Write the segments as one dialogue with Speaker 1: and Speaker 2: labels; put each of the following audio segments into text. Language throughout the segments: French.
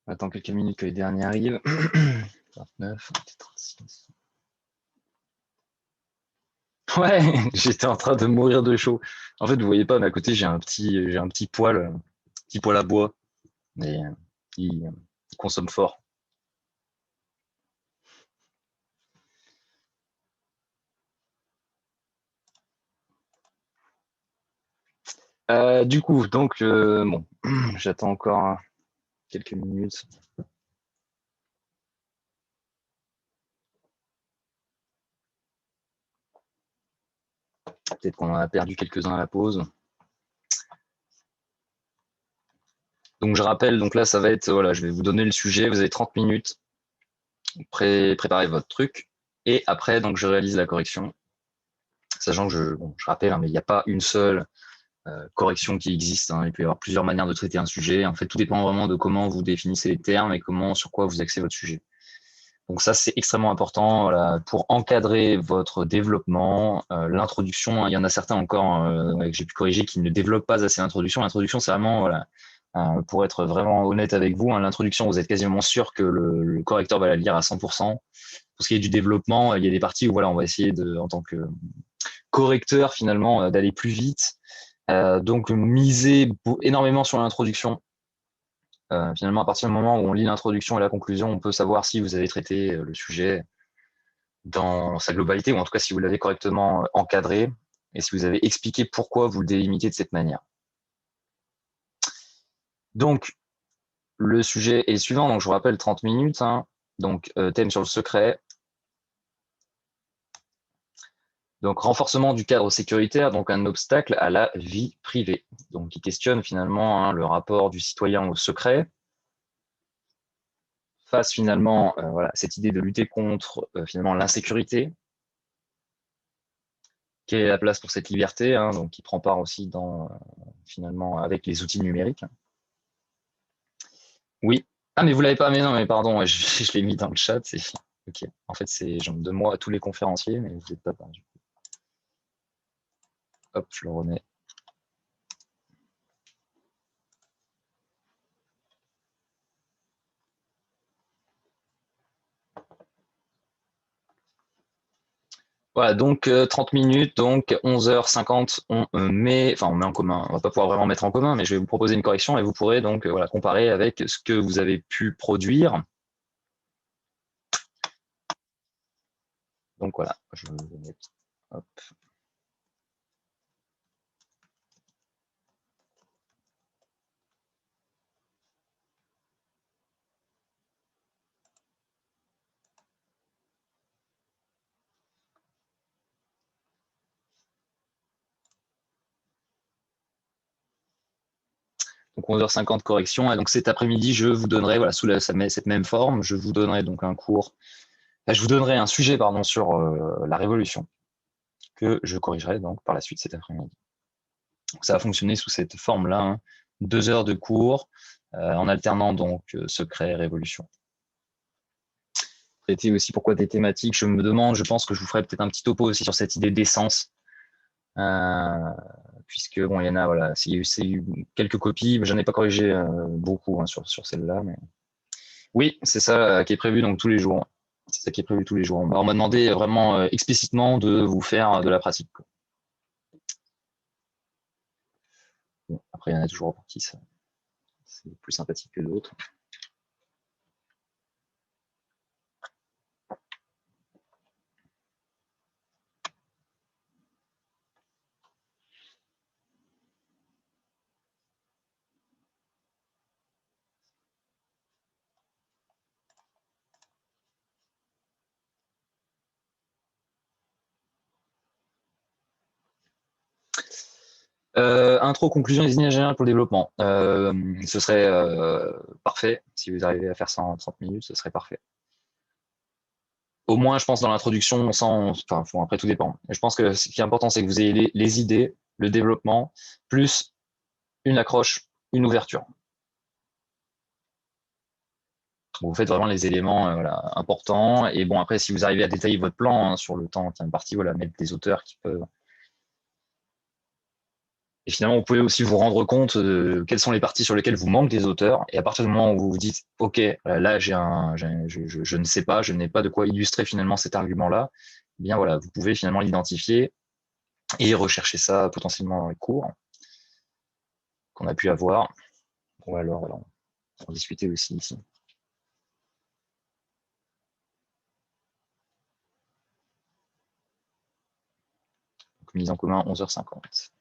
Speaker 1: Attends quelques minutes que les derniers arrivent. 29, 36. Ouais, j'étais en train de mourir de chaud. En fait, vous voyez pas, mais à côté, j'ai un petit poêle à bois, mais il consomme fort. Du coup, donc, bon, j'attends encore quelques minutes. Peut-être qu'on en a perdu quelques-uns à la pause. Donc, je rappelle, donc là, ça va être, voilà, je vais vous donner le sujet. Vous avez 30 minutes. Préparez votre truc. Et après, donc, je réalise la correction. Sachant que je rappelle, hein, mais il n'y a pas une seule correction qui existe. Hein. Il peut y avoir plusieurs manières de traiter un sujet. En fait, tout dépend vraiment de comment vous définissez les termes et sur quoi vous axez votre sujet. Donc ça, c'est extrêmement important voilà, pour encadrer votre développement. L'introduction, hein, il y en a certains encore que j'ai pu corriger qui ne développent pas assez l'introduction. L'introduction, c'est vraiment, voilà, pour être vraiment honnête avec vous, hein, l'introduction, vous êtes quasiment sûr que le correcteur va la lire à 100%. Pour ce qui est du développement, il y a des parties où voilà, on va essayer en tant que correcteur finalement, d'aller plus vite. Donc miser énormément sur l'introduction. Finalement, à partir du moment où on lit l'introduction et la conclusion, on peut savoir si vous avez traité le sujet dans sa globalité, ou en tout cas si vous l'avez correctement encadré, et si vous avez expliqué pourquoi vous le délimitez de cette manière. Donc, le sujet est suivant, donc je vous rappelle 30 minutes, hein. Donc thème sur le secret. Donc, renforcement du cadre sécuritaire, donc un obstacle à la vie privée. Donc, qui questionne finalement hein, le rapport du citoyen au secret, face finalement voilà, cette idée de lutter contre finalement l'insécurité. Quelle est la place pour cette liberté hein, donc qui prend part aussi dans finalement avec les outils numériques. Oui. Ah mais vous l'avez pas, mais non, mais pardon, je l'ai mis dans le chat. Ok. En fait, c'est genre de moi à tous les conférenciers, mais vous n'êtes pas perdu. Hop, je le remets. Voilà, donc 30 minutes, donc 11h50, on met en commun. On va pas pouvoir vraiment mettre en commun, mais je vais vous proposer une correction et vous pourrez donc voilà, comparer avec ce que vous avez pu produire. Donc voilà, je vais mettre, hop. Donc 11h50 correction. Et donc cet après-midi, je vous donnerai, voilà, sous cette même forme, je vous donnerai donc un cours. Je vous donnerai un sujet pardon, sur la Révolution que je corrigerai donc par la suite cet après-midi. Ça va fonctionner sous cette forme-là, hein. 2 heures de cours en alternant donc secret et révolution. Traiter aussi pourquoi des thématiques, je me demande, je pense que je vous ferai peut-être un petit topo aussi sur cette idée d'essence. Puisque bon, il y en a, voilà, c'est eu quelques copies, mais j'en ai pas corrigé beaucoup hein, sur celle-là. Mais... Oui, c'est ça qui est prévu donc tous les jours. C'est ça qui est prévu tous les jours. On m'a demandé vraiment explicitement de vous faire de la pratique. Bon, après, il y en a toujours pour qui c'est plus sympathique que d'autres. Intro, conclusion des lignes générales pour le développement. Ce serait parfait. Si vous arrivez à faire ça en 30 minutes, ce serait parfait. Au moins, je pense, dans l'introduction, enfin, après, tout dépend. Je pense que ce qui est important, c'est que vous ayez les idées, le développement, plus une accroche, une ouverture. Vous faites vraiment les éléments voilà, importants. Et bon, après, si vous arrivez à détailler votre plan hein, sur le temps qui est imparti, voilà, mettre des auteurs qui peuvent Et finalement, vous pouvez aussi vous rendre compte de quelles sont les parties sur lesquelles vous manquez des auteurs. Et à partir du moment où vous vous dites, OK, là, je ne sais pas, je n'ai pas de quoi illustrer finalement cet argument-là, eh bien voilà, vous pouvez finalement l'identifier et rechercher ça potentiellement dans les cours qu'on a pu avoir. Ou alors en discuter aussi ici. Donc, mise en commun 11h50.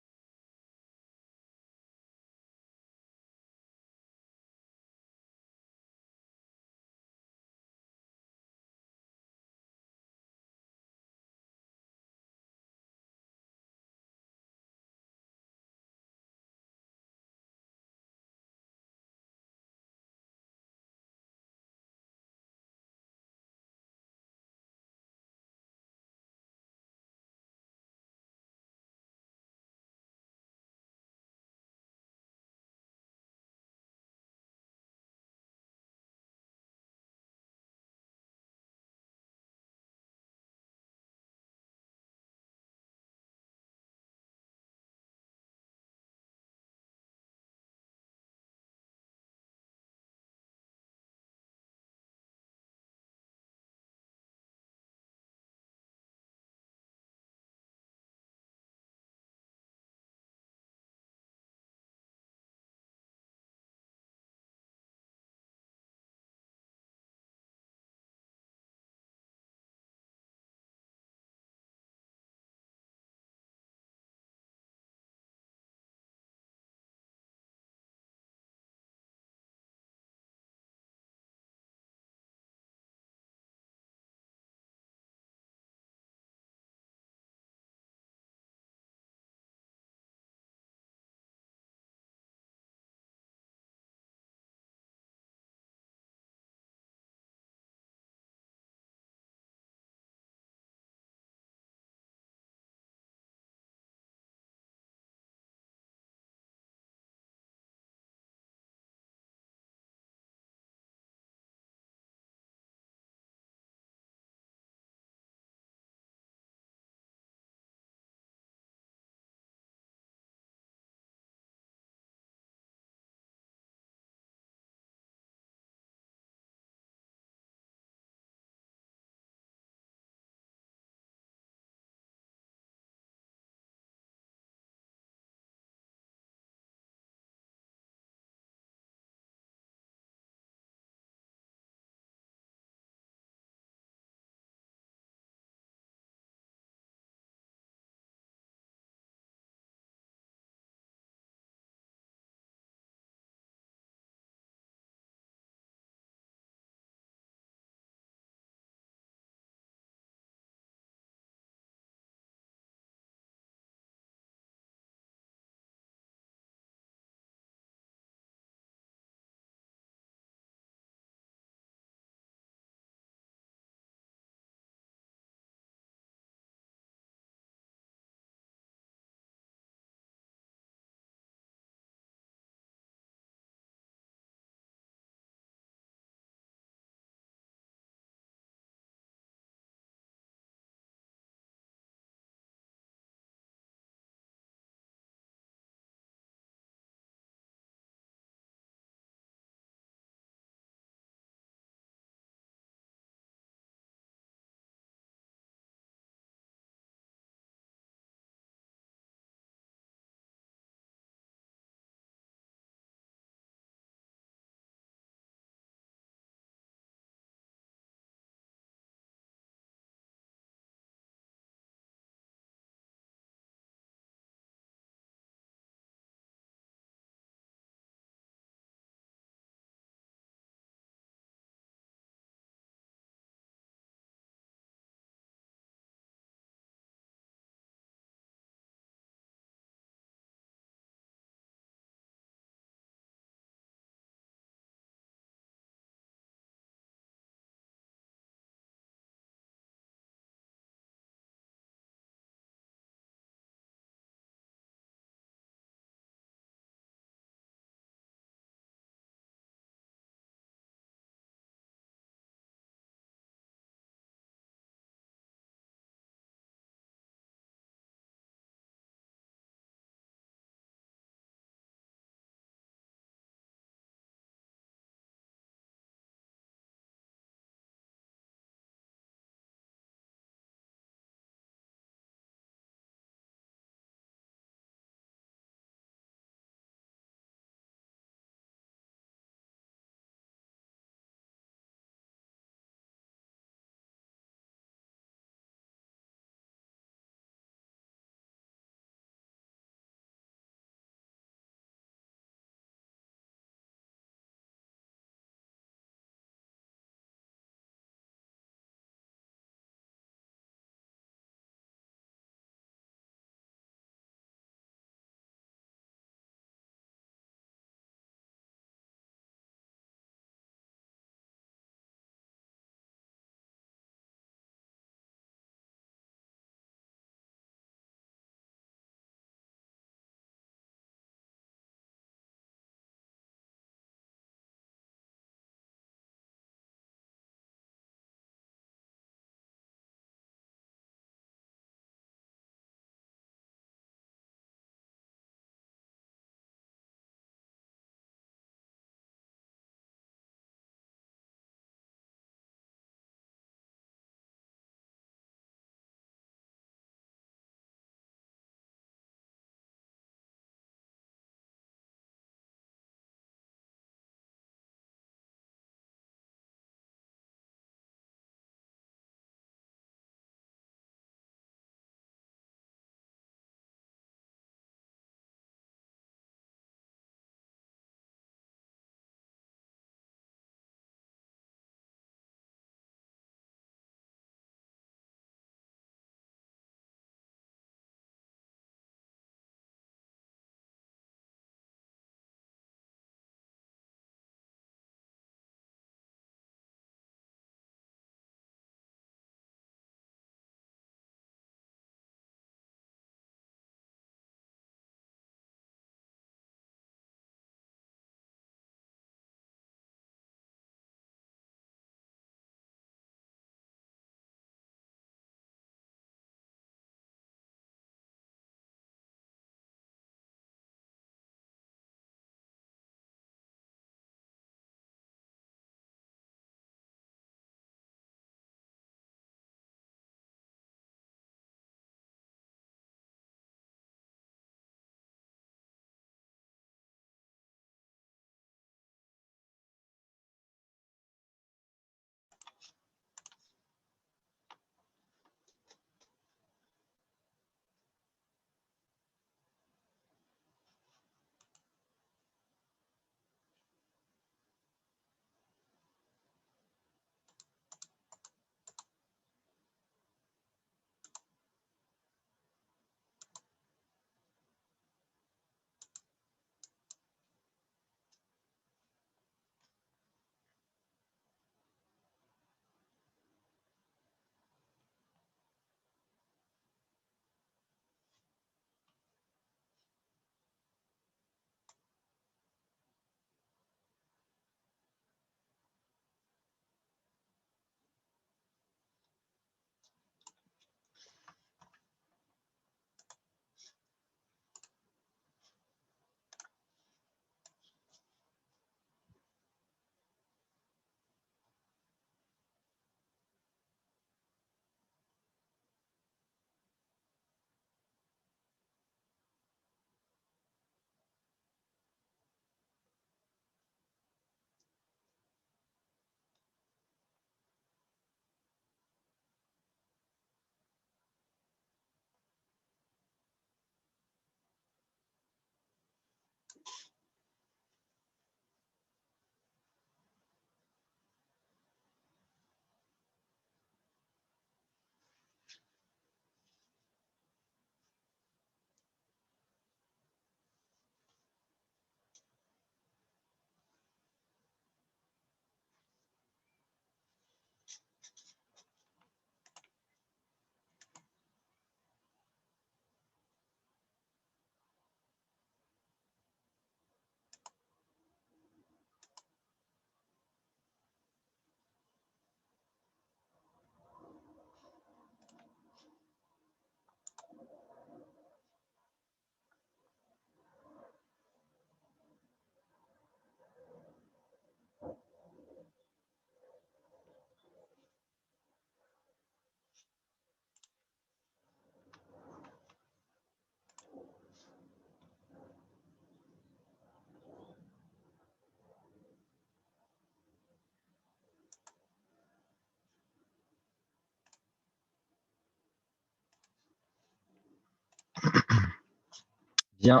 Speaker 1: Bien.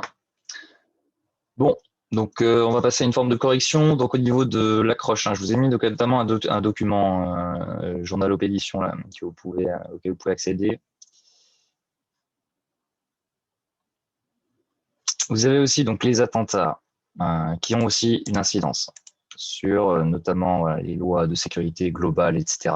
Speaker 1: Bon, donc on va passer à une forme de correction. Donc au niveau de l'accroche, hein, je vous ai mis notamment un document journalopédition là, auquel vous pouvez accéder. Vous avez aussi donc les attentats qui ont aussi une incidence sur notamment les lois de sécurité globale, etc.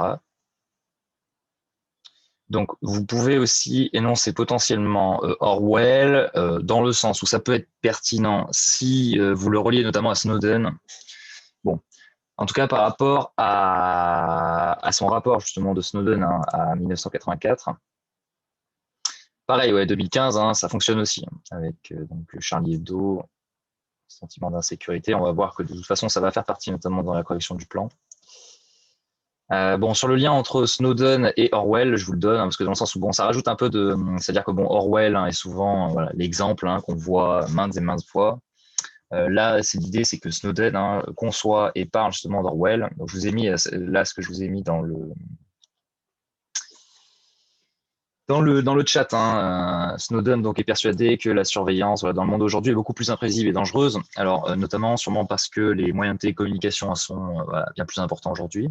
Speaker 1: Donc, vous pouvez aussi énoncer potentiellement Orwell dans le sens où ça peut être pertinent si vous le reliez notamment à Snowden. Bon, en tout cas par rapport à son rapport justement de Snowden hein, à 1984. Pareil, ouais, 2015, hein, ça fonctionne aussi hein, avec donc Charlie Hebdo, sentiment d'insécurité. On va voir que de toute façon, ça va faire partie notamment dans la correction du plan. Bon, sur le lien entre Snowden et Orwell, je vous le donne, hein, parce que dans le sens où bon, ça rajoute un peu de, c'est-à-dire que bon, Orwell hein, est souvent voilà, l'exemple hein, qu'on voit maintes et maintes fois. Là, c'est l'idée, c'est que Snowden hein, conçoit et parle justement d'Orwell. Donc, je vous ai mis là ce que je vous ai mis dans le chat. Hein, Snowden donc est persuadé que la surveillance voilà, dans le monde aujourd'hui est beaucoup plus imprévisible et dangereuse. Alors, notamment sûrement parce que les moyens de télécommunication sont voilà, bien plus importants aujourd'hui.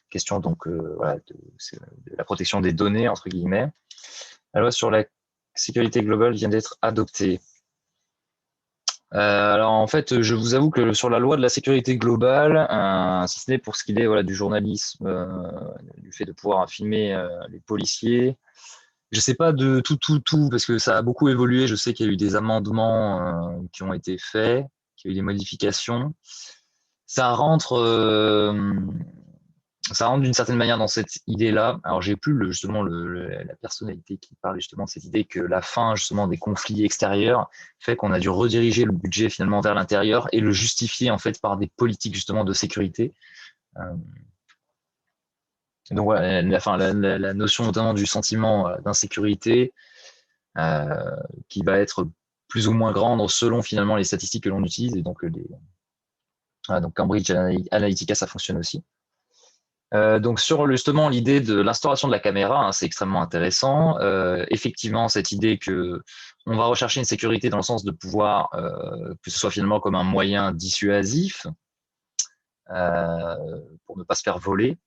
Speaker 1: Question donc voilà, de la protection des données entre guillemets. La loi sur la sécurité globale vient d'être adoptée. Alors en fait, je vous avoue que sur la loi de la sécurité globale, si ce n'est pour ce qu'il est voilà, du journalisme, du fait de pouvoir filmer les policiers, je sais pas de tout, parce que ça a beaucoup évolué. Je sais qu'il y a eu des amendements qui ont été faits, qu'il y a eu des modifications. Ça rentre, ça rentre d'une certaine manière dans cette idée-là. Alors j'ai plus justement la personnalité qui parle justement de cette idée que la fin justement des conflits extérieurs fait qu'on a dû rediriger le budget finalement vers l'intérieur et le justifier en fait par des politiques justement de sécurité. Euh, donc voilà, la notion notamment du sentiment d'insécurité qui va être plus ou moins grande selon finalement les statistiques que l'on utilise et donc donc Cambridge Analytica ça fonctionne aussi. Donc sur justement l'idée de l'instauration de la caméra, hein, c'est extrêmement intéressant. Effectivement, cette idée que on va rechercher une sécurité dans le sens de pouvoir que ce soit finalement comme un moyen dissuasif euh, pour ne pas se faire voler.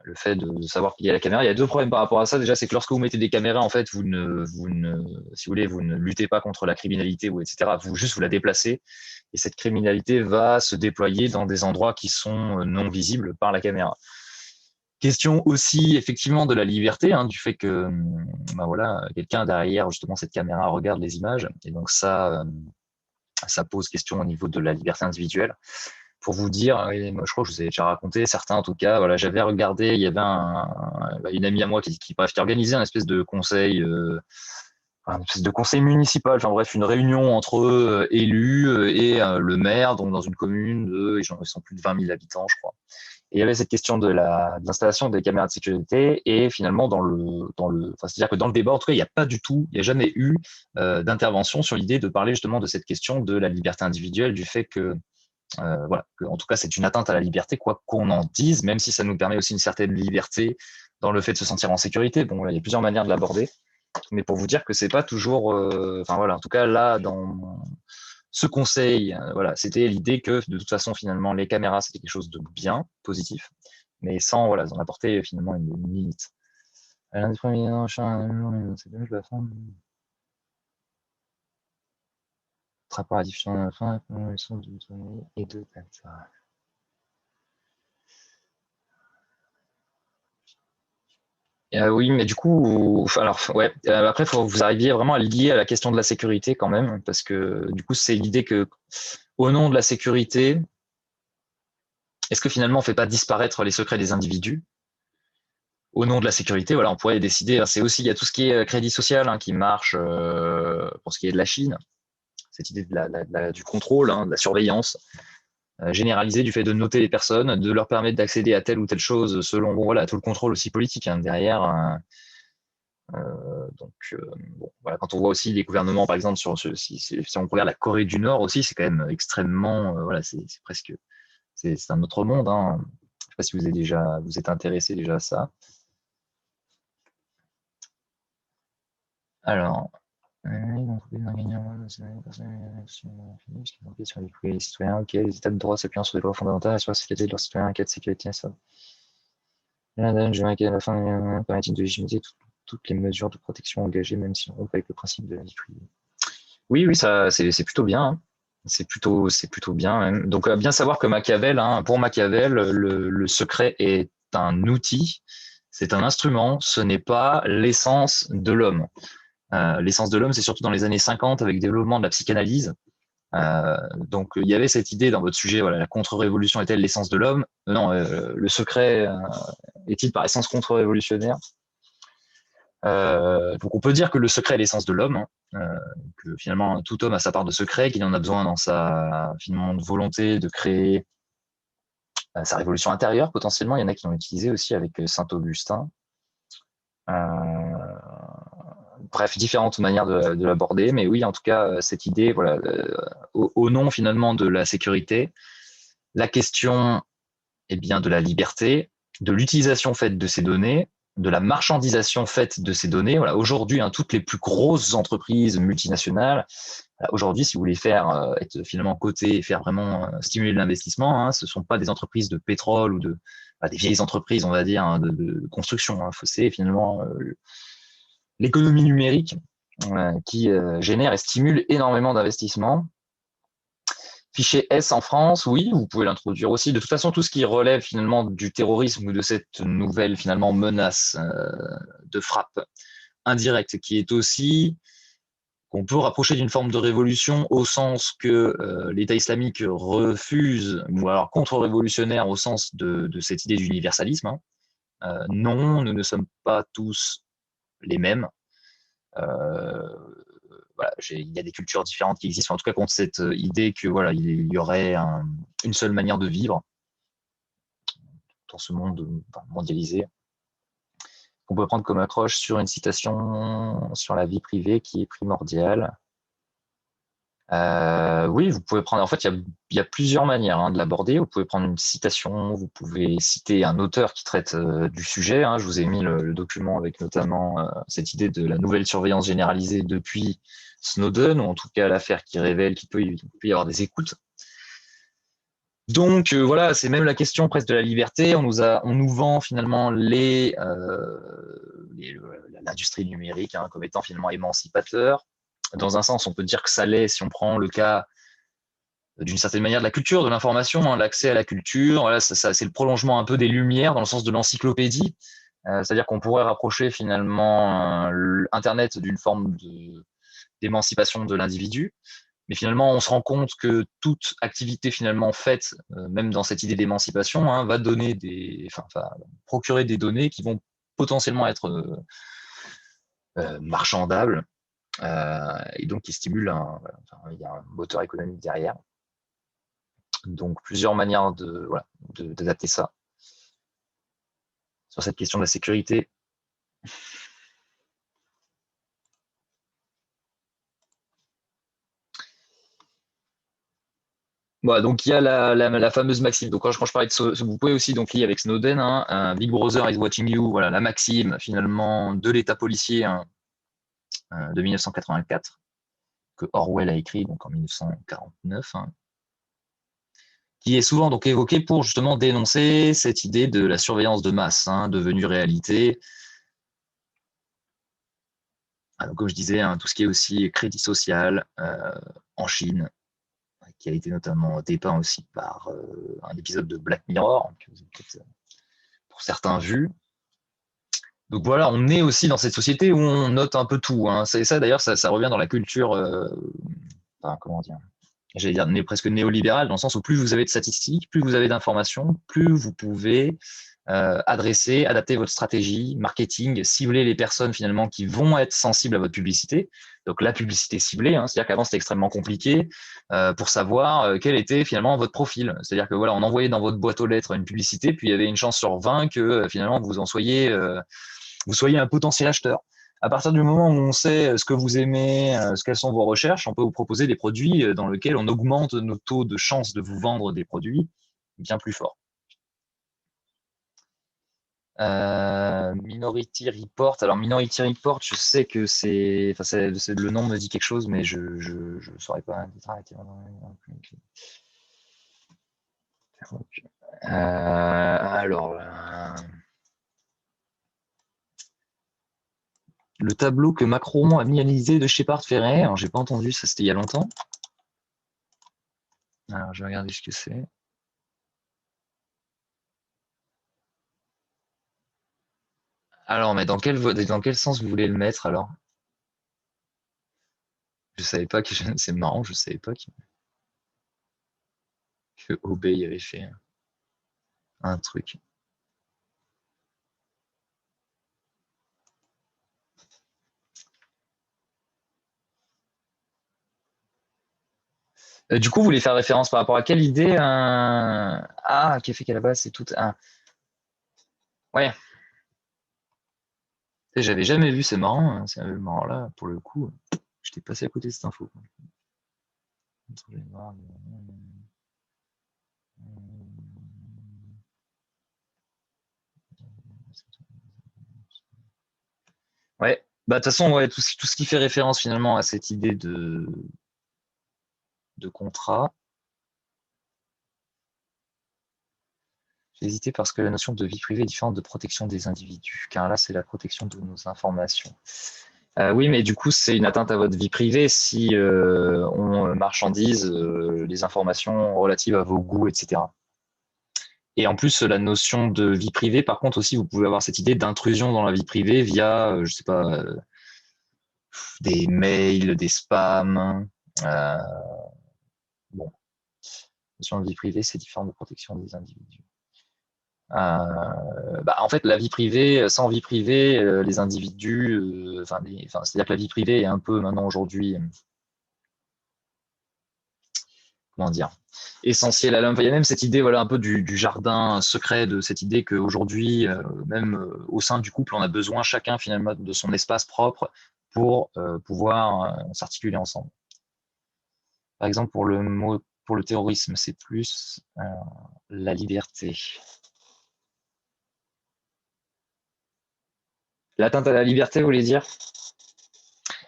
Speaker 1: Le fait de savoir qu'il y a la caméra, il y a deux problèmes par rapport à ça. Déjà, c'est que lorsque vous mettez des caméras, en fait, si vous voulez, vous ne luttez pas contre la criminalité ou etc. Vous la déplacez et cette criminalité va se déployer dans des endroits qui sont non visibles par la caméra. Question aussi effectivement de la liberté, hein, du fait que ben voilà, quelqu'un derrière justement cette caméra regarde les images et donc ça pose question au niveau de la liberté individuelle. Pour vous dire, et moi, je crois que je vous ai déjà raconté, certains en tout cas, voilà, j'avais regardé, il y avait une amie à moi qui organisait un espèce de conseil, un espèce de conseil municipal, enfin bref, une réunion entre élus et le maire, donc dans une commune ils sont plus de 20 000 habitants, je crois. Et il y avait cette question de l'installation des caméras de sécurité et finalement enfin, c'est-à-dire que dans le débat, en tout cas, il n'y a pas du tout, il n'y a jamais eu d'intervention sur l'idée de parler justement de cette question de la liberté individuelle, du fait que voilà, que, en tout cas, c'est une atteinte à la liberté, quoi qu'on en dise, même si ça nous permet aussi une certaine liberté dans le fait de se sentir en sécurité. Bon, là, il y a plusieurs manières de l'aborder, mais pour vous dire que c'est pas toujours, enfin voilà, en tout cas là, dans ce conseil, voilà, c'était l'idée que de toute façon, finalement, les caméras, c'était quelque chose de bien, positif, mais sans, voilà, en apporter finalement une limite. L'un des premiers c'est la fin. Rapport à la diffusion de la fin, et de oui, mais du coup, alors ouais. Après, faut que vous arriviez vraiment à le lier à la question de la sécurité quand même, parce que du coup, c'est l'idée que, au nom de la sécurité, est-ce que finalement, on fait pas disparaître les secrets des individus? Au nom de la sécurité, voilà, on pourrait décider. Hein, c'est aussi, il y a tout ce qui est crédit social hein, qui marche pour ce qui est de la Chine. Cette idée du contrôle, hein, de la surveillance généralisée du fait de noter les personnes, de leur permettre d'accéder à telle ou telle chose selon, bon, voilà, tout le contrôle aussi politique hein, derrière. Donc, bon, voilà, quand on voit aussi les gouvernements, par exemple, si on regarde la Corée du Nord aussi, c'est quand même extrêmement, voilà, c'est presque, c'est un autre monde. Hein. Je ne sais pas si vous êtes intéressé déjà à ça. Alors. L'entreprise d'un gagnant, c'est une personne qui sur les citoyens, ok, les états de droit s'appuyant sur les lois fondamentales, sur la sécurité de leurs citoyens, en cas de sécurité, ça. Je vais à la fin, permettre de légitimer toutes les mesures de protection engagées, même si on rompt avec le principe de la vie privée. Oui, oui, ça, c'est plutôt bien. Hein. C'est plutôt bien. Même. Donc, bien savoir que Machiavel, hein, pour Machiavel, le secret est un outil, c'est un instrument, ce n'est pas l'essence de l'homme. L'essence de l'homme, c'est surtout dans les années 50 avec le développement de la psychanalyse. Donc, il y avait cette idée dans votre sujet, voilà, la contre-révolution est-elle l'essence de l'homme? Non, le secret est-il par essence contre-révolutionnaire? Donc, on peut dire que le secret est l'essence de l'homme, hein, que finalement tout homme a sa part de secret, qu'il en a besoin dans sa finalement de volonté de créer sa révolution intérieure potentiellement. Il y en a qui l'ont utilisé aussi avec Saint Augustin. Bref, différentes manières de l'aborder, mais oui, en tout cas, cette idée, voilà, au nom finalement de la sécurité, la question est bien de la liberté, de l'utilisation faite de ces données, de la marchandisation faite de ces données. Voilà, aujourd'hui, hein, toutes les plus grosses entreprises multinationales, aujourd'hui, si vous voulez faire être finalement coté et faire vraiment stimuler de l'investissement, hein, ce ne sont pas des entreprises de pétrole ou des vieilles entreprises, on va dire, hein, de construction. Hein. C'est finalement l'économie numérique qui génère et stimule énormément d'investissements. Fichier S en France, oui, vous pouvez l'introduire aussi. De toute façon, tout ce qui relève finalement du terrorisme ou de cette nouvelle finalement menace de frappe indirecte, qui est aussi qu'on peut rapprocher d'une forme de révolution au sens que l'État islamique refuse, ou alors contre-révolutionnaire au sens de cette idée d'universalisme. Hein. Non, nous ne sommes pas tous les mêmes. Voilà, il y a des cultures différentes qui existent, en tout cas contre cette idée que voilà, il y aurait une seule manière de vivre dans ce monde mondialisé. On peut prendre comme accroche sur une citation sur la vie privée qui est primordiale. Oui, vous pouvez prendre. En fait, il y a plusieurs manières hein, de l'aborder. Vous pouvez prendre une citation, vous pouvez citer un auteur qui traite du sujet. Hein. Je vous ai mis le document avec notamment cette idée de la nouvelle surveillance généralisée depuis Snowden, ou en tout cas l'affaire qui révèle qu'il peut y avoir des écoutes. Donc voilà, c'est même la question presque de la liberté. On nous vend finalement l'industrie numérique hein, comme étant finalement émancipateur. Dans un sens, on peut dire que ça l'est si on prend le cas d'une certaine manière de la culture, de l'information, hein, l'accès à la culture. Voilà, c'est le prolongement un peu des Lumières dans le sens de l'encyclopédie. C'est-à-dire qu'on pourrait rapprocher finalement Internet d'une forme d'émancipation de l'individu. Mais finalement, on se rend compte que toute activité finalement faite, même dans cette idée d'émancipation, hein, va procurer des données qui vont potentiellement être marchandables et donc qui stimulent il y a un moteur économique derrière. Donc plusieurs manières d'adapter ça sur cette question de la sécurité. Voilà, donc il y a la fameuse maxime. Donc quand je parlais de vous pouvez aussi donc lier avec Snowden, hein, Big Brother is watching you. Voilà la maxime finalement de l'État policier hein, de 1984 que Orwell a écrit donc en 1949, hein, qui est souvent donc évoqué pour justement dénoncer cette idée de la surveillance de masse hein, devenue réalité. Alors, comme je disais, hein, tout ce qui est aussi crédit social en Chine, qui a été notamment dépeint aussi par un épisode de Black Mirror, que vous avez peut-être pour certains vu. Donc voilà, on est aussi dans cette société où on note un peu tout. Hein. C'est ça d'ailleurs, ça revient dans la culture, comment dire, j'allais dire presque néolibérale, dans le sens où plus vous avez de statistiques, plus vous avez d'informations, plus vous pouvez adapter votre stratégie marketing, cibler les personnes finalement qui vont être sensibles à votre publicité. Donc la publicité ciblée, hein, c'est-à-dire qu'avant c'était extrêmement compliqué pour savoir quel était finalement votre profil. C'est-à-dire que voilà, on envoyait dans votre boîte aux lettres une publicité, puis il y avait une chance sur 20 que finalement vous soyez un potentiel acheteur. À partir du moment où on sait ce que vous aimez, quelles sont vos recherches, on peut vous proposer des produits dans lesquels on augmente nos taux de chance de vous vendre des produits bien plus forts. Minority Report. Alors, Minority Report, je sais que c'est. Enfin, le nom me dit quelque chose, mais je ne saurais pas. Alors, le tableau que Macron a mis à l'Élysée de Shepard Ferret. Alors, j'ai pas entendu, ça c'était il y a longtemps. Alors, je vais regarder ce que c'est. Alors, mais dans quel sens vous voulez le mettre alors? Je savais pas que c'est marrant, je savais pas que Obey avait fait un truc. Du coup, vous voulez faire référence par rapport à quelle idée Ah, Café Calabas, c'est tout. Ouais, j'avais jamais vu, c'est marrant. Hein, c'est marrant là, pour le coup. J'étais passé à côté de cette info. Ouais, bah de toute façon, ouais, tout ce qui fait référence finalement à cette idée de contrat. J'ai hésité parce que la notion de vie privée est différente de protection des individus, car là, c'est la protection de nos informations. Oui, mais du coup, c'est une atteinte à votre vie privée si on marchandise les informations relatives à vos goûts, etc. Et en plus, la notion de vie privée, par contre, aussi, vous pouvez avoir cette idée d'intrusion dans la vie privée via, je sais pas, des mails, des spams. Euh, bon, la notion de vie privée, c'est différent de protection des individus. Bah, en fait, la vie privée, sans vie privée, les individus, c'est-à-dire que la vie privée est un peu maintenant aujourd'hui, comment dire, essentielle à l'homme. Enfin, il y a même cette idée, voilà, un peu du jardin secret, de cette idée qu'aujourd'hui, même au sein du couple, on a besoin chacun finalement de son espace propre pour pouvoir s'articuler ensemble. Par exemple, pour le terrorisme, c'est plus la liberté. L'atteinte à la liberté, vous voulez dire?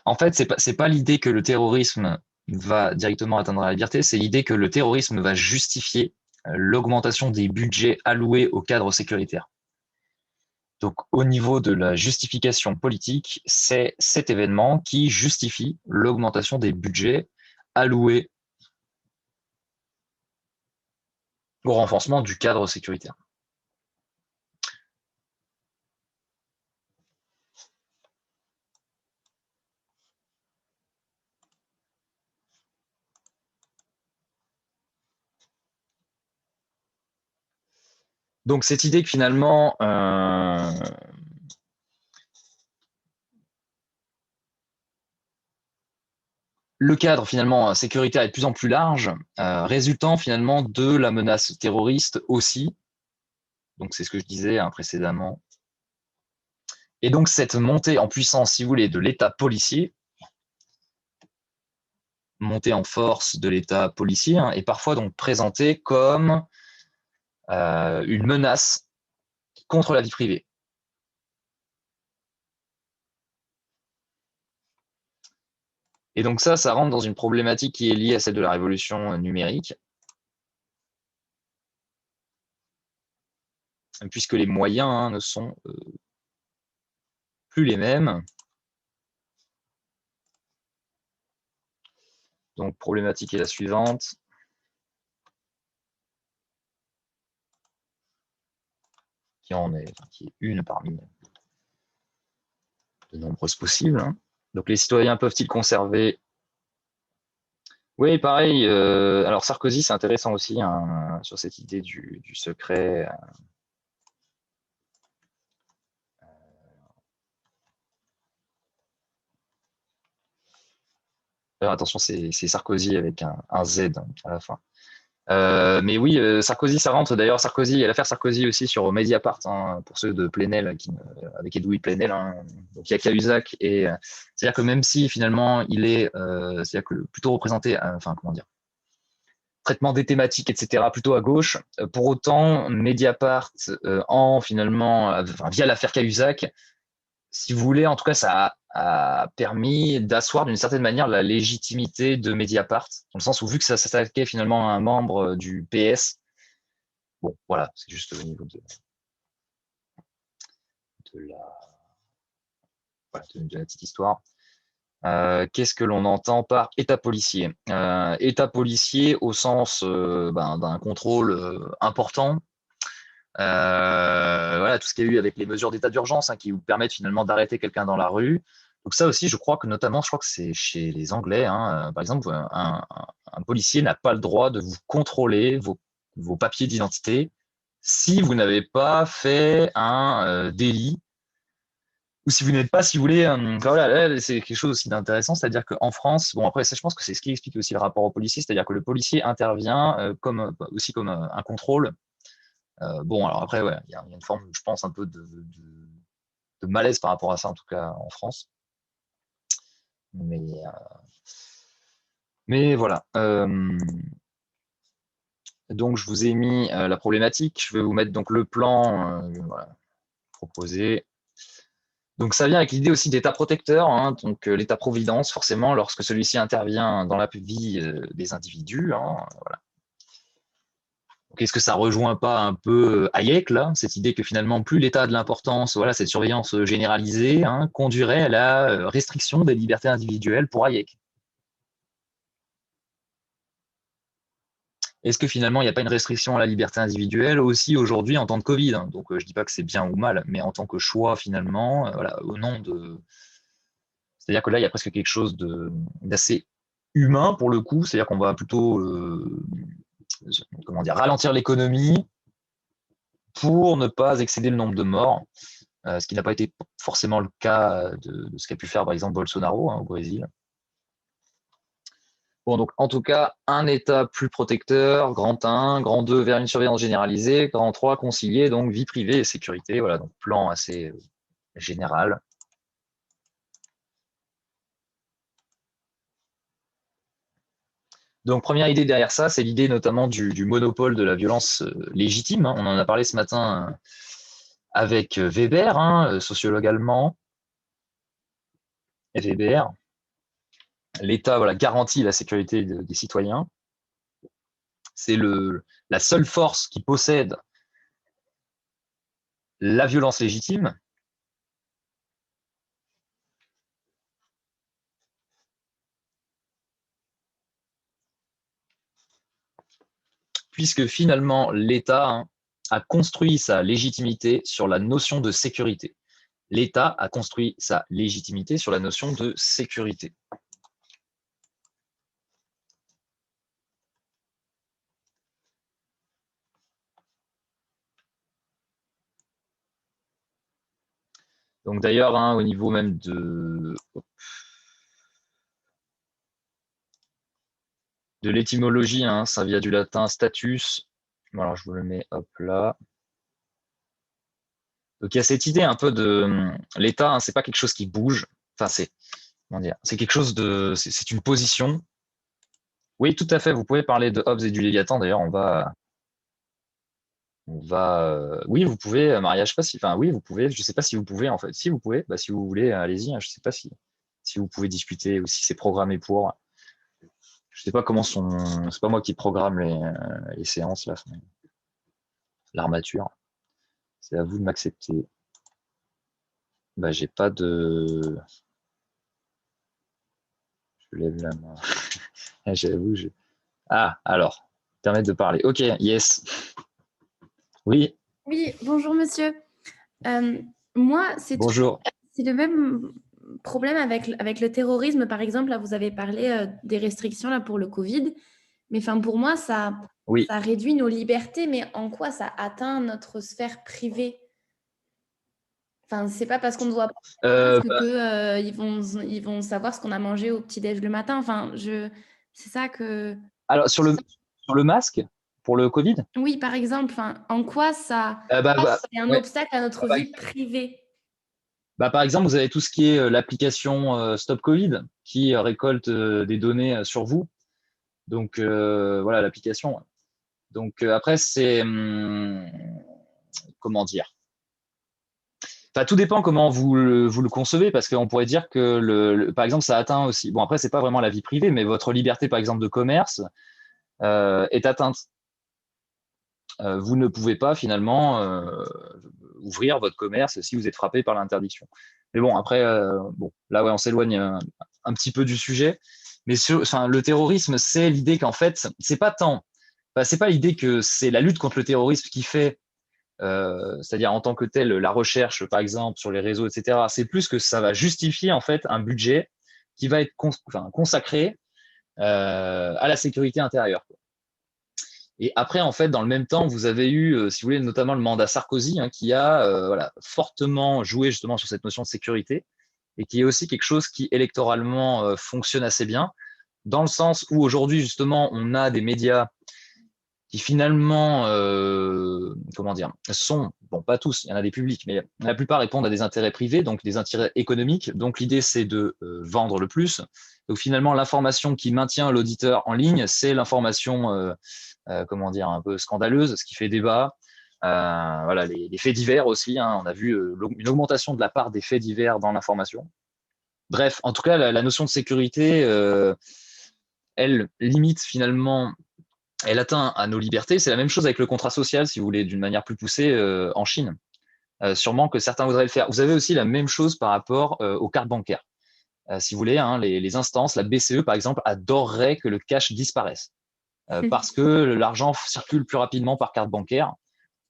Speaker 1: En fait, c'est pas l'idée que le terrorisme va directement atteindre la liberté, c'est l'idée que le terrorisme va justifier l'augmentation des budgets alloués au cadre sécuritaire. Donc, au niveau de la justification politique, c'est cet événement qui justifie l'augmentation des budgets alloués au renforcement du cadre sécuritaire. Donc, cette idée que finalement, le cadre finalement sécuritaire est de plus en plus large, résultant finalement de la menace terroriste aussi. Donc c'est ce que je disais précédemment. Et donc cette montée en puissance, si vous voulez, de l'État policier, montée en force de l'État policier, hein, est parfois donc présentée comme une menace contre la vie privée. Et donc ça rentre dans une problématique qui est liée à celle de la révolution numérique, puisque les moyens ne sont plus les mêmes. Donc problématique est la suivante. Qui est une parmi de nombreuses possibles. Hein. Donc les citoyens peuvent-ils conserver. Oui, pareil. Alors Sarkozy, c'est intéressant aussi hein, sur cette idée du secret. Alors, attention, c'est Sarkozy avec un Z à la fin. Mais oui, Sarkozy, ça rentre. D'ailleurs, Sarkozy, il y a l'affaire Sarkozy aussi sur Mediapart, hein, pour ceux de Plenel, avec Edoui Plenel. Hein. Donc il y a Cahuzac. Et c'est-à-dire que même si finalement il est, c'est-à-dire que plutôt représenté, enfin comment dire, traitement des thématiques, etc., plutôt à gauche. Pour autant, Mediapart, via l'affaire Cahuzac, si vous voulez, en tout cas, ça a permis d'asseoir d'une certaine manière la légitimité de Mediapart, dans le sens où vu que ça s'attaquait finalement à un membre du PS, bon, voilà, c'est juste au niveau de la petite histoire. Qu'est-ce que l'on entend par état policier? État policier au sens d'un contrôle important. Voilà, tout ce qu'il y a eu avec les mesures d'état d'urgence qui vous permettent finalement d'arrêter quelqu'un dans la rue. Donc ça aussi, je crois que c'est chez les Anglais. Par exemple, un policier n'a pas le droit de vous contrôler vos papiers d'identité si vous n'avez pas fait un délit ou si vous n'êtes pas, si vous voulez, voilà, là, c'est quelque chose aussi d'intéressant, c'est-à-dire qu'en France, bon après ça, je pense que c'est ce qui explique aussi le rapport au policier, c'est-à-dire que le policier intervient aussi comme un contrôle. Bon, alors après, ouais, il y a une forme, je pense, un peu de malaise par rapport à ça, en tout cas en France. Mais voilà. Donc je vous ai mis la problématique. Je vais vous mettre donc le plan voilà, proposé. Donc ça vient avec l'idée aussi d'état protecteur, donc l'état-providence, forcément, lorsque celui-ci intervient dans la vie des individus. Voilà. Est-ce que ça rejoint pas un peu Hayek, là, cette idée que finalement, plus l'état a de l'importance, voilà, cette surveillance généralisée conduirait à la restriction des libertés individuelles pour Hayek? Est-ce que finalement, il n'y a pas une restriction à la liberté individuelle aussi aujourd'hui en temps de Covid? Donc, je ne dis pas que c'est bien ou mal, mais en tant que choix, finalement, voilà, au nom de… C'est-à-dire que là, il y a presque quelque chose d'assez humain pour le coup, c'est-à-dire qu'on va plutôt comment dire, ralentir l'économie pour ne pas excéder le nombre de morts, ce qui n'a pas été forcément le cas de ce qu'a pu faire par exemple Bolsonaro au Brésil. Bon, donc en tout cas, un État plus protecteur, grand 1, grand 2 vers une surveillance généralisée, grand 3 concilier, donc vie privée et sécurité, voilà, donc plan assez général. Donc, première idée derrière ça, c'est l'idée notamment du monopole de la violence légitime. On en a parlé ce matin avec Weber, sociologue allemand. Weber, l'État voilà, garantit la sécurité des citoyens. C'est la seule force qui possède la violence légitime. Puisque finalement, l'État a construit sa légitimité sur la notion de sécurité. L'État a construit sa légitimité sur la notion de sécurité. Donc d'ailleurs, au niveau même de l'étymologie, ça vient du latin status. Alors je vous le mets hop là. Donc il y a cette idée un peu de l'État, c'est pas quelque chose qui bouge. Enfin c'est quelque chose c'est une position. Oui, tout à fait. Vous pouvez parler de Hobbes et du Léviathan. D'ailleurs, oui, vous pouvez, Maria, je sais pas si, enfin, oui, vous pouvez, je sais pas si vous pouvez, en fait. Si vous pouvez, bah, si vous voulez, allez-y, je sais pas si vous pouvez discuter ou si c'est programmé pour. Je sais pas comment c'est pas moi qui programme les séances, là, l'armature. C'est à vous de m'accepter. Bah, j'ai pas de. Je lève la main. J'avoue, Ah, alors, permettre de parler. Ok, yes. Oui.
Speaker 2: Oui, bonjour monsieur. Moi,
Speaker 1: Bonjour.
Speaker 2: C'est le même problème avec le terrorisme, par exemple. Là, vous avez parlé des restrictions là, pour le Covid. Mais enfin, pour moi,
Speaker 1: Oui.
Speaker 2: ça réduit nos libertés, mais en quoi ça atteint notre sphère privée? Enfin, c'est pas parce qu'on ne doit pas masque
Speaker 1: Bah,
Speaker 2: que ils vont savoir ce qu'on a mangé au petit-déj le matin. Enfin, c'est ça que…
Speaker 1: alors, sur le masque, pour le Covid,
Speaker 2: Oui, par exemple, enfin, en quoi ça c'est un
Speaker 1: ouais.
Speaker 2: obstacle à notre
Speaker 1: Bah,
Speaker 2: vie privée?
Speaker 1: par exemple, vous avez tout ce qui est l'application Stop Covid qui récolte des données sur vous. Donc voilà l'application. Donc après c'est comment dire. Enfin, tout dépend comment vous le concevez, parce qu'on pourrait dire que par exemple, ça atteint aussi. Bon, après, c'est pas vraiment la vie privée, mais votre liberté, par exemple, de commerce est atteinte. Vous ne pouvez pas finalement ouvrir votre commerce si vous êtes frappé par l'interdiction. Mais bon, après, bon, là, ouais, on s'éloigne un petit peu du sujet. Mais enfin, le terrorisme, c'est l'idée qu'en fait, c'est pas tant, enfin, c'est pas l'idée que c'est la lutte contre le terrorisme qui fait, c'est-à-dire en tant que tel, la recherche, par exemple, sur les réseaux, etc. C'est plus que ça va justifier en fait un budget qui va être enfin, consacré à la sécurité intérieure. Et après, en fait, dans le même temps, vous avez eu, si vous voulez, notamment le mandat Sarkozy, hein, qui a voilà, fortement joué justement sur cette notion de sécurité et qui est aussi quelque chose qui électoralement fonctionne assez bien, dans le sens où aujourd'hui, justement, on a des médias qui finalement, comment dire, sont, bon, pas tous, il y en a des publics, mais la plupart répondent à des intérêts privés, donc des intérêts économiques. Donc l'idée, c'est de vendre le plus. Donc finalement, l'information qui maintient l'auditeur en ligne, c'est l'information, comment dire, un peu scandaleuse, ce qui fait débat. Voilà, les faits divers aussi. Hein, on a vu une augmentation de la part des faits divers dans l'information. Bref, en tout cas, la notion de sécurité, elle limite finalement, elle atteint à nos libertés. C'est la même chose avec le contrat social, si vous voulez, d'une manière plus poussée en Chine. Sûrement que certains voudraient le faire. Vous avez aussi la même chose par rapport aux cartes bancaires. Si vous voulez, hein, les instances, la BCE par exemple, adorerait que le cash disparaisse parce que l'argent circule plus rapidement par carte bancaire.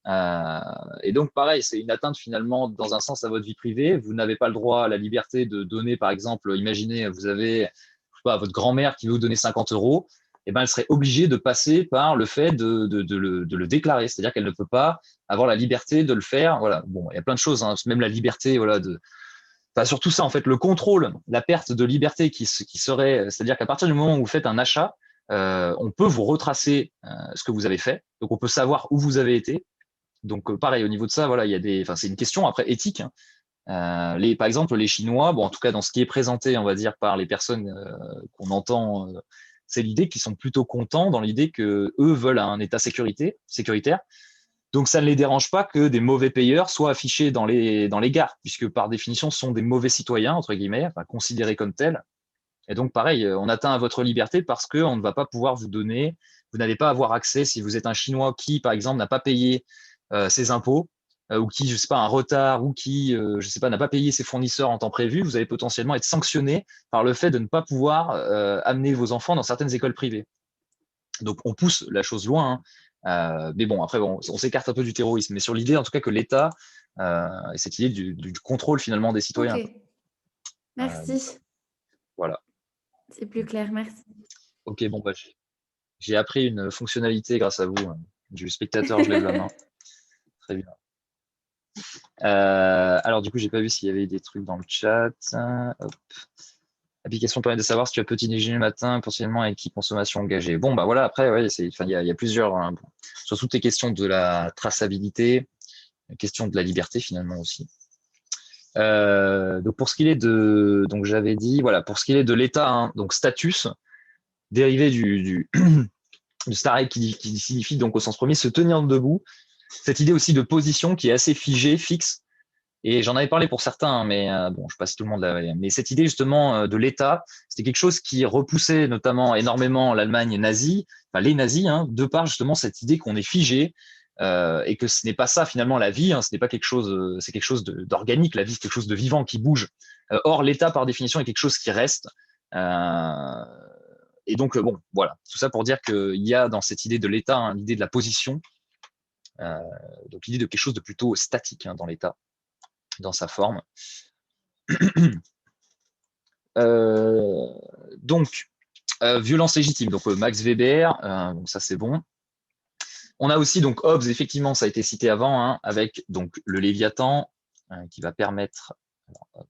Speaker 1: Euh, et donc, pareil, c'est une atteinte finalement, dans un sens, à votre vie privée. Vous n'avez pas le droit à la liberté de donner, par exemple, imaginez, vous avez, je sais pas, votre grand-mère qui veut vous donner 50 euros, et ben, elle serait obligée de passer par le fait de le déclarer. C'est-à-dire qu'elle ne peut pas avoir la liberté de le faire. Voilà. Bon, il y a plein de choses, hein, même la liberté, voilà, enfin, surtout ça, en fait, le contrôle, la perte de liberté qui serait, c'est-à-dire qu'à partir du moment où vous faites un achat, on peut vous retracer ce que vous avez fait. Donc, on peut savoir où vous avez été. Donc, pareil, au niveau de ça, voilà, il y a enfin, c'est une question après éthique. Hein. Par exemple, les Chinois, bon, en tout cas, dans ce qui est présenté, on va dire, par les personnes qu'on entend, c'est l'idée qu'ils sont plutôt contents dans l'idée que eux veulent un état sécuritaire. Donc, ça ne les dérange pas que des mauvais payeurs soient affichés dans les gares, puisque par définition, ce sont des mauvais citoyens, entre guillemets, enfin, considérés comme tels. Et donc, pareil, on atteint à votre liberté parce qu'on ne va pas pouvoir vous donner, vous n'allez pas avoir accès, si vous êtes un Chinois qui, par exemple, n'a pas payé ses impôts, ou qui, je sais pas, un retard, ou qui, je sais pas, n'a pas payé ses fournisseurs en temps prévu, vous allez potentiellement être sanctionné par le fait de ne pas pouvoir amener vos enfants dans certaines écoles privées. Donc, on pousse la chose loin. Hein. Mais bon, après, on s'écarte un peu du terrorisme. Mais sur l'idée, en tout cas, que l'État, et cette idée du contrôle finalement des
Speaker 2: Ok,
Speaker 1: citoyens.
Speaker 2: merci.
Speaker 1: Voilà.
Speaker 2: C'est plus clair, merci.
Speaker 1: Ok, bon, bah, j'ai appris une fonctionnalité grâce à vous. Du spectateur, je lève la main. Très bien. Alors, du coup, j'ai pas vu s'il y avait des trucs dans le chat. Hop. L'application permet de savoir si tu as petit déjeuner le matin, potentiellement avec qui consommation engagée. Bon, bah voilà, après, ouais, il y a plusieurs. Hein, bon. Sur toutes les questions de la traçabilité, la question de la liberté, finalement aussi. Donc, pour ce qu'il est de. Donc, j'avais dit, voilà, pour ce qu'il est de l'état, hein, donc status, dérivé du starek qui signifie donc au sens premier se tenir debout. Cette idée aussi de position qui est assez figée, fixe. Et j'en avais parlé pour certains, hein, mais bon, je sais pas si tout le monde l'avait. Mais cette idée justement de l'État, c'était quelque chose qui repoussait notamment énormément l'Allemagne nazie, enfin les nazis, hein, de par justement cette idée qu'on est figé et que ce n'est pas ça finalement la vie. Hein, ce n'est pas quelque chose, c'est quelque chose d'organique. La vie, c'est quelque chose de vivant qui bouge. Or, l'État par définition est quelque chose qui reste. Euh, et donc bon, voilà, tout ça pour dire qu'il y a dans cette idée de l'État hein, l'idée de la position, euh, donc l'idée de quelque chose de plutôt statique hein, dans l'État, dans sa forme. Euh, donc, violence légitime, donc Max Weber, donc ça c'est bon. On a aussi donc Hobbes, effectivement, ça a été cité avant, hein, avec donc le Léviathan qui va permettre. Alors,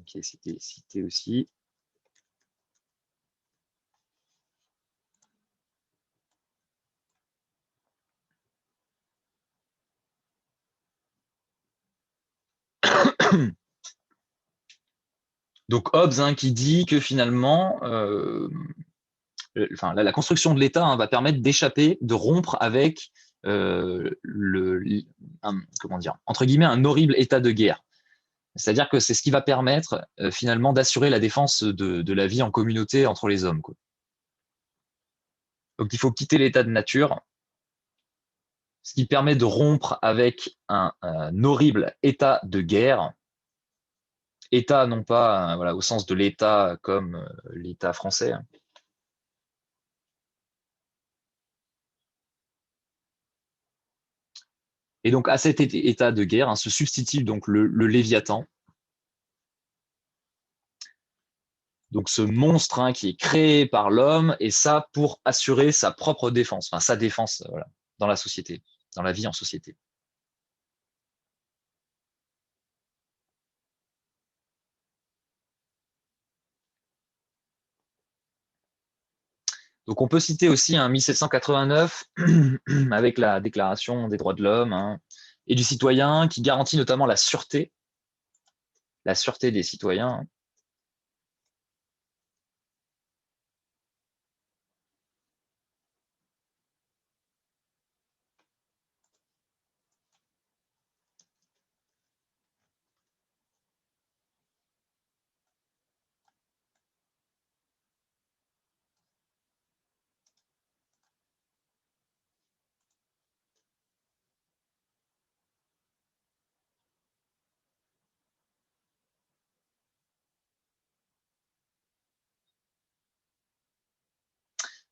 Speaker 1: qui est cité aussi. Donc Hobbes, hein, qui dit que finalement, la construction de l'État, hein, va permettre d'échapper, de rompre avec comment dire, entre guillemets, un horrible état de guerre. C'est-à-dire que c'est ce qui va permettre finalement d'assurer la défense de la vie en communauté entre les hommes, quoi. Donc il faut quitter l'état de nature, ce qui permet de rompre avec un horrible état de guerre. État, non pas voilà, au sens de l'État comme l'État français, hein. Et donc à cet état de guerre, hein, se substitue donc le Léviathan. Donc ce monstre, hein, qui est créé par l'homme, et ça pour assurer sa propre défense, enfin sa défense, voilà, dans la société, dans la vie en société. Donc on peut citer aussi un 1789 avec la Déclaration des droits de l'homme, hein, et du citoyen, qui garantit notamment la sûreté des citoyens, hein.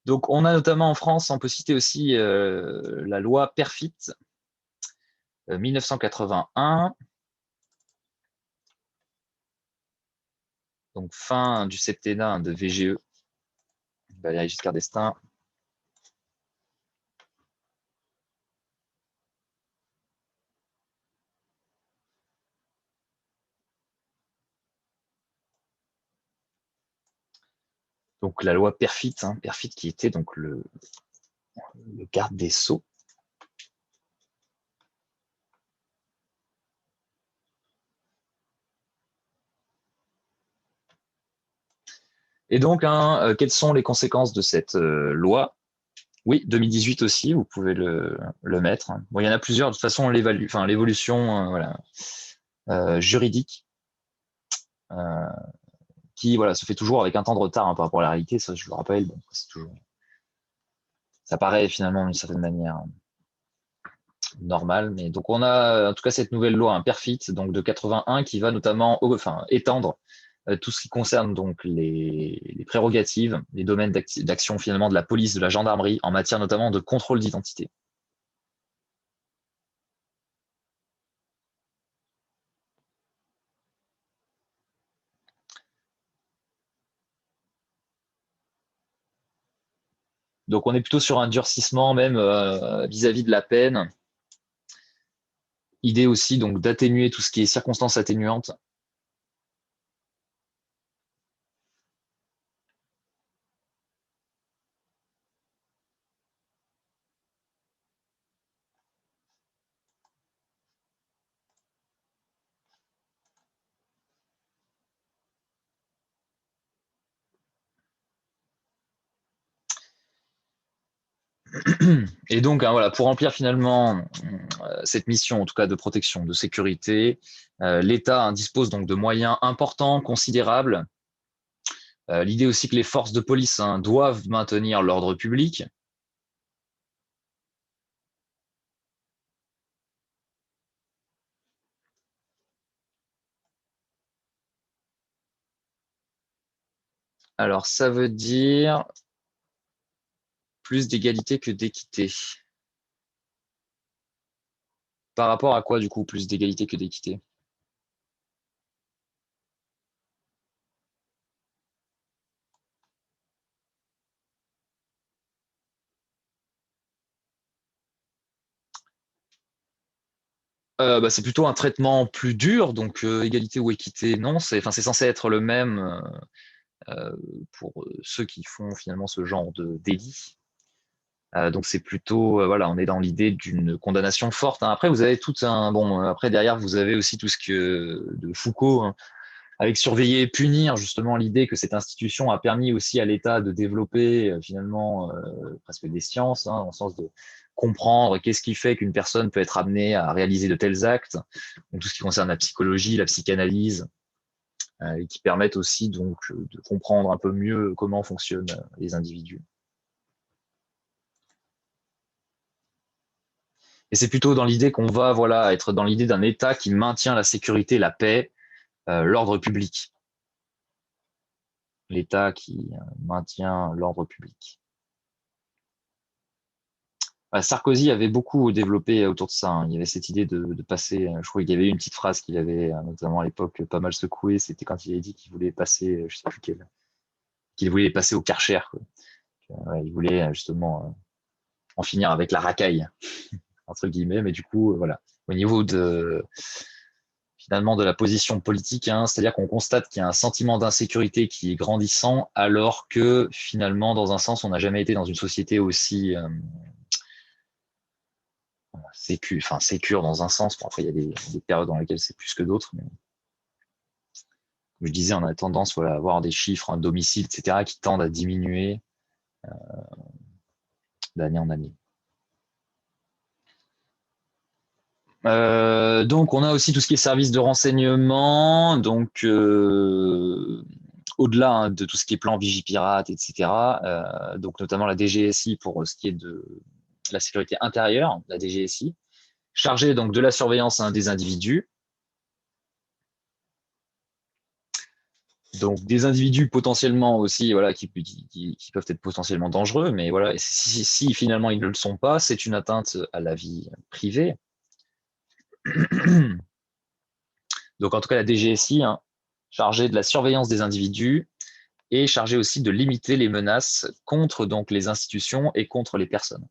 Speaker 1: Donc on a notamment en France, on peut citer aussi la loi Perfit 1981, donc fin du septennat de VGE, Valéry Giscard d'Estaing. Donc la loi Perfit, hein, Perfit qui était donc le garde des Sceaux. Et donc, hein, quelles sont les conséquences de cette loi? Oui, 2018 aussi, vous pouvez le mettre. Bon, il y en a plusieurs. De toute façon, l'évolution voilà, juridique, euh, qui voilà, se fait toujours avec un temps de retard, hein, par rapport à la réalité, ça je le rappelle. Bon, c'est toujours, ça paraît finalement d'une certaine manière normale. Mais donc on a en tout cas cette nouvelle loi, un Perfit, donc de 81, qui va notamment étendre tout ce qui concerne donc les prérogatives, les domaines d'action finalement de la police, de la gendarmerie, en matière notamment de contrôle d'identité. Donc on est plutôt sur un durcissement même vis-à-vis de la peine. Idée aussi donc d'atténuer tout ce qui est circonstances atténuantes. Et donc, hein, voilà, pour remplir finalement cette mission, en tout cas de protection, de sécurité, l'État, hein, dispose donc de moyens importants, considérables. L'idée aussi que les forces de police, hein, doivent maintenir l'ordre public. Alors, ça veut dire plus d'égalité que d'équité. Par rapport à quoi, du coup, plus d'égalité que d'équité? Bah, c'est plutôt un traitement plus dur, donc égalité ou équité, non, c'est censé être le même pour ceux qui font finalement ce genre de délit. Donc c'est plutôt, voilà, on est dans l'idée d'une condamnation forte, hein. Après, vous avez tout un, bon, après derrière, vous avez aussi tout ce que de Foucault, hein, avec surveiller et punir, justement l'idée que cette institution a permis aussi à l'État de développer finalement presque des sciences, hein, dans le sens de comprendre qu'est-ce qui fait qu'une personne peut être amenée à réaliser de tels actes, donc tout ce qui concerne la psychologie, la psychanalyse, et qui permettent aussi donc de comprendre un peu mieux comment fonctionnent les individus. Et c'est plutôt dans l'idée qu'on va, voilà, être dans l'idée d'un État qui maintient la sécurité, la paix, l'ordre public. L'État qui maintient l'ordre public. Sarkozy avait beaucoup développé autour de ça, hein. Il y avait cette idée de passer, je crois qu'il y avait une petite phrase qu'il avait notamment à l'époque pas mal secouée, c'était quand il avait dit qu'il voulait passer, je sais plus quel, qu'il voulait passer au Karcher, quoi. Il voulait justement en finir avec la racaille, entre guillemets, mais du coup, voilà. Au niveau de finalement de la position politique, hein, c'est-à-dire qu'on constate qu'il y a un sentiment d'insécurité qui est grandissant, alors que finalement, dans un sens, on n'a jamais été dans une société aussi sécure dans un sens. Bon, après, il y a des périodes dans lesquelles c'est plus que d'autres, mais comme je disais, on a tendance, voilà, à avoir des chiffres, un domicile, etc., qui tendent à diminuer d'année en année. Donc, on a aussi tout ce qui est service de renseignement, donc au-delà, hein, de tout ce qui est plan Vigipirate, etc. Donc, notamment la DGSI pour ce qui est de la sécurité intérieure, la DGSI, chargée donc de la surveillance, hein, des individus. Donc, des individus potentiellement aussi, voilà, qui peuvent être potentiellement dangereux, mais voilà, si finalement ils ne le sont pas, c'est une atteinte à la vie privée. Donc, en tout cas, la DGSI, hein, chargée de la surveillance des individus et chargée aussi de limiter les menaces contre donc les institutions et contre les personnes.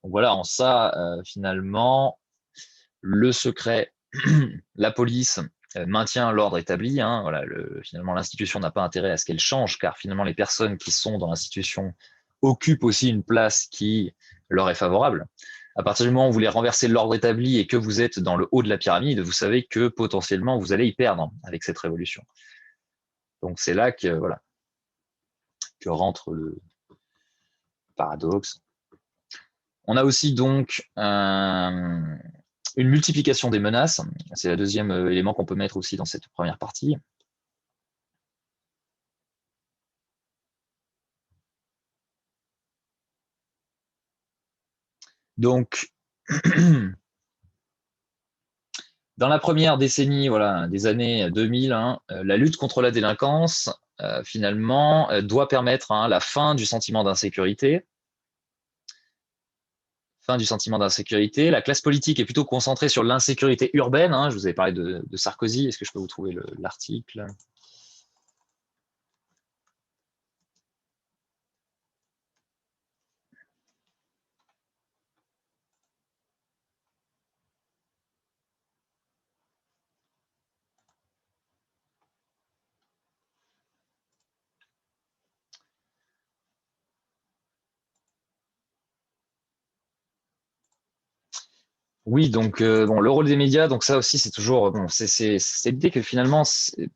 Speaker 1: Donc voilà, en ça, finalement, le secret, la police maintient l'ordre établi, hein. Voilà, finalement, l'institution n'a pas intérêt à ce qu'elle change, car finalement, les personnes qui sont dans l'institution occupent aussi une place qui leur est favorable. À partir du moment où vous voulez renverser l'ordre établi et que vous êtes dans le haut de la pyramide, vous savez que potentiellement, vous allez y perdre avec cette révolution. Donc c'est là que, voilà, que rentre le paradoxe. On a aussi donc une multiplication des menaces. C'est le deuxième élément qu'on peut mettre aussi dans cette première partie. Donc, dans la première décennie, voilà, des années 2000, hein, la lutte contre la délinquance, finalement, doit permettre, hein, la fin du sentiment d'insécurité. Fin du sentiment d'insécurité. La classe politique est plutôt concentrée sur l'insécurité urbaine, hein. Je vous avais parlé de Sarkozy. Est-ce que je peux vous trouver l'article? Oui, donc bon, le rôle des médias, donc ça aussi c'est toujours bon, c'est l'idée que finalement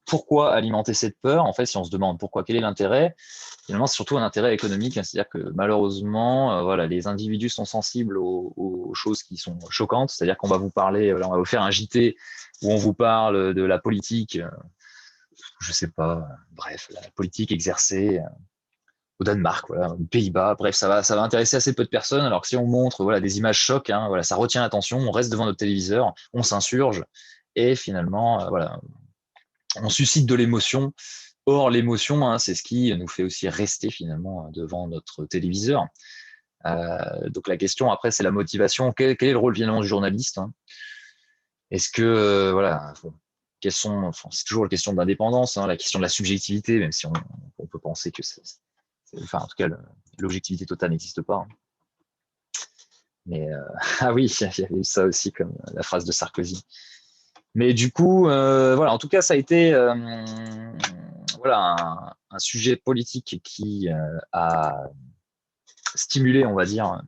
Speaker 1: pourquoi alimenter cette peur? En fait, si on se demande pourquoi, quel est l'intérêt? Finalement, c'est surtout un intérêt économique, hein. C'est-à-dire que malheureusement, voilà, les individus sont sensibles aux choses qui sont choquantes. C'est-à-dire qu'on va vous parler, on va vous faire un JT où on vous parle de la politique, je sais pas, bref, la politique exercée au Danemark, voilà, aux Pays-Bas. Bref, ça va intéresser assez peu de personnes. Alors que si on montre, voilà, des images chocs, hein, voilà, ça retient l'attention. On reste devant notre téléviseur, on s'insurge et finalement, voilà, on suscite de l'émotion. Or, l'émotion, hein, c'est ce qui nous fait aussi rester finalement devant notre téléviseur. Donc la question après, c'est la motivation. Quel est le rôle finalement du journaliste, hein? Est-ce que voilà, bon, c'est toujours la question de l'indépendance, hein, la question de la subjectivité, même si on peut penser que enfin, en tout cas, l'objectivité totale n'existe pas, hein. Mais ah oui, il y avait eu ça aussi comme la phrase de Sarkozy. Mais du coup, voilà, en tout cas, ça a été voilà un sujet politique qui a stimulé, on va dire,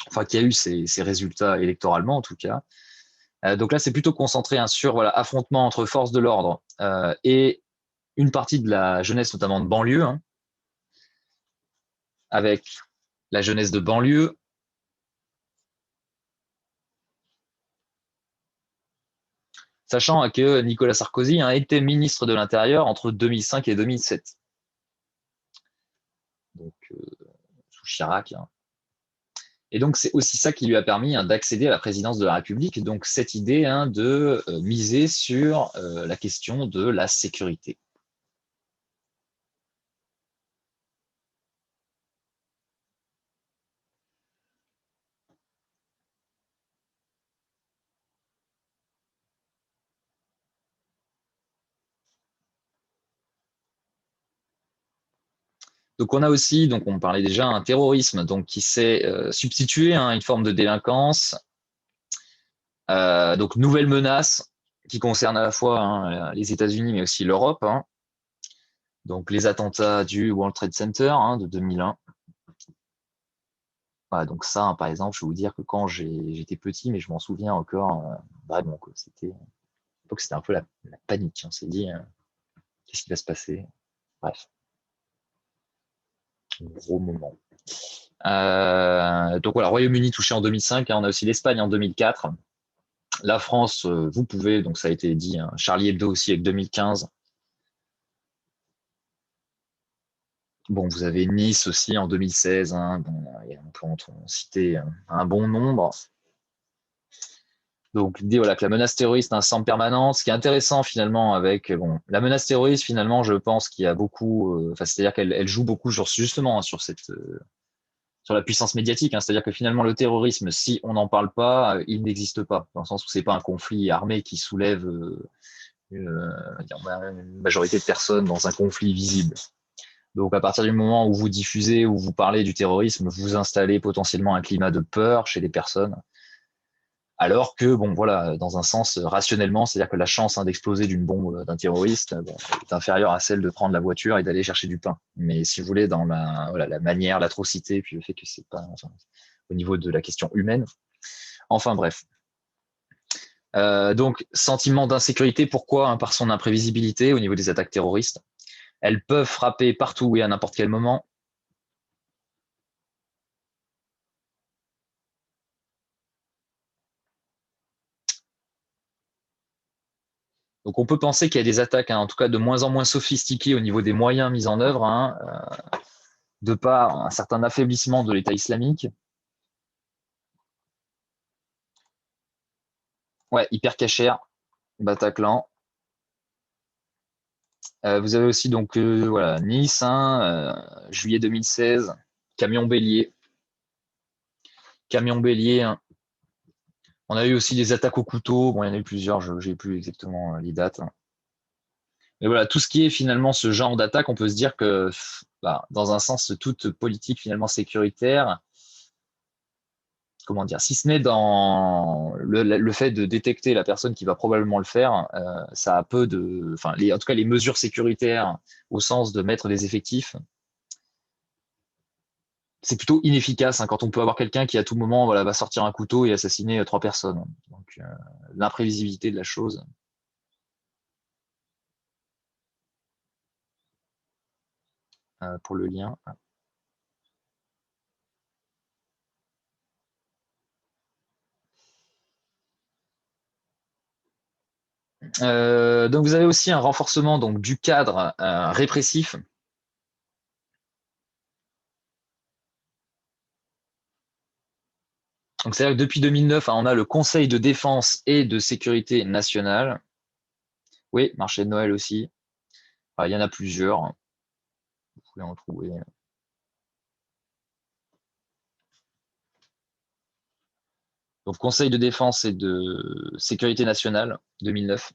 Speaker 1: enfin qui a eu ses résultats électoralement en tout cas. Donc là, c'est plutôt concentré sur voilà, affrontement entre forces de l'ordre et une partie de la jeunesse, notamment de banlieue, avec la jeunesse de banlieue. Sachant que Nicolas Sarkozy a été ministre de l'Intérieur entre 2005 et 2007. Donc, sous Chirac. Et donc, c'est aussi ça qui lui a permis d'accéder à la présidence de la République. Donc, cette idée de miser sur la question de la sécurité. Donc, on a aussi, donc on parlait déjà, un terrorisme donc, qui s'est substitué à une forme de délinquance. Donc, nouvelle menace qui concerne à la fois les États-Unis, mais aussi l'Europe. Donc, les attentats du World Trade Center de 2001. Voilà, donc ça, par exemple, je vais vous dire que quand j'étais petit, mais je m'en souviens encore vraiment, quoi. C'était un peu la panique. On s'est dit, qu'est-ce qui va se passer? Bref, gros moment. Donc voilà, Royaume-Uni touché en 2005. On a aussi l'Espagne en 2004. La France, vous pouvez, donc ça a été dit, Charlie Hebdo aussi avec 2015. Bon, vous avez Nice aussi en 2016. Bon, on peut en citer un bon nombre. Donc l'idée voilà, que la menace terroriste semble permanente. Ce qui est intéressant finalement avec la menace terroriste, finalement, je pense qu'il y a beaucoup, c'est-à-dire qu'elle joue beaucoup justement sur sur la puissance médiatique. C'est-à-dire que finalement le terrorisme, si on n'en parle pas, il n'existe pas, dans le sens où c'est pas un conflit armé qui soulève une majorité de personnes dans un conflit visible. Donc à partir du moment où vous diffusez, où vous parlez du terrorisme, vous installez potentiellement un climat de peur chez les personnes. Alors que, bon, voilà, dans un sens rationnellement, c'est-à-dire que la chance d'exploser d'une bombe d'un terroriste est inférieure à celle de prendre la voiture et d'aller chercher du pain. Mais si vous voulez, dans la manière, l'atrocité, puis le fait que c'est pas au niveau de la question humaine. Enfin bref. Donc, sentiment d'insécurité, pourquoi? Par son imprévisibilité au niveau des attaques terroristes. Elles peuvent frapper partout et à n'importe quel moment. Donc on peut penser qu'il y a des attaques, en tout cas de moins en moins sophistiquées au niveau des moyens mis en œuvre, de par un certain affaiblissement de l'État islamique. Ouais, Hypercacher, Bataclan. Vous avez aussi donc voilà, Nice, juillet 2016, Camion Bélier. Camion Bélier. On a eu aussi des attaques au couteau. Bon, il y en a eu plusieurs, je n'ai plus exactement les dates. Mais voilà, tout ce qui est finalement ce genre d'attaque, on peut se dire que, dans un sens, toute politique finalement sécuritaire, comment dire, si ce n'est dans le fait de détecter la personne qui va probablement le faire, ça a peu de, enfin, en tout cas, les mesures sécuritaires au sens de mettre des effectifs, c'est plutôt inefficace quand on peut avoir quelqu'un qui à tout moment voilà, va sortir un couteau et assassiner 3 personnes. Donc, l'imprévisibilité de la chose. Pour le lien. Donc vous avez aussi un renforcement donc, du cadre répressif. Donc c'est-à-dire que depuis 2009, on a le Conseil de défense et de sécurité nationale. Oui, marché de Noël aussi. Enfin, il y en a plusieurs. Vous pouvez en trouver. Donc Conseil de défense et de sécurité nationale, 2009.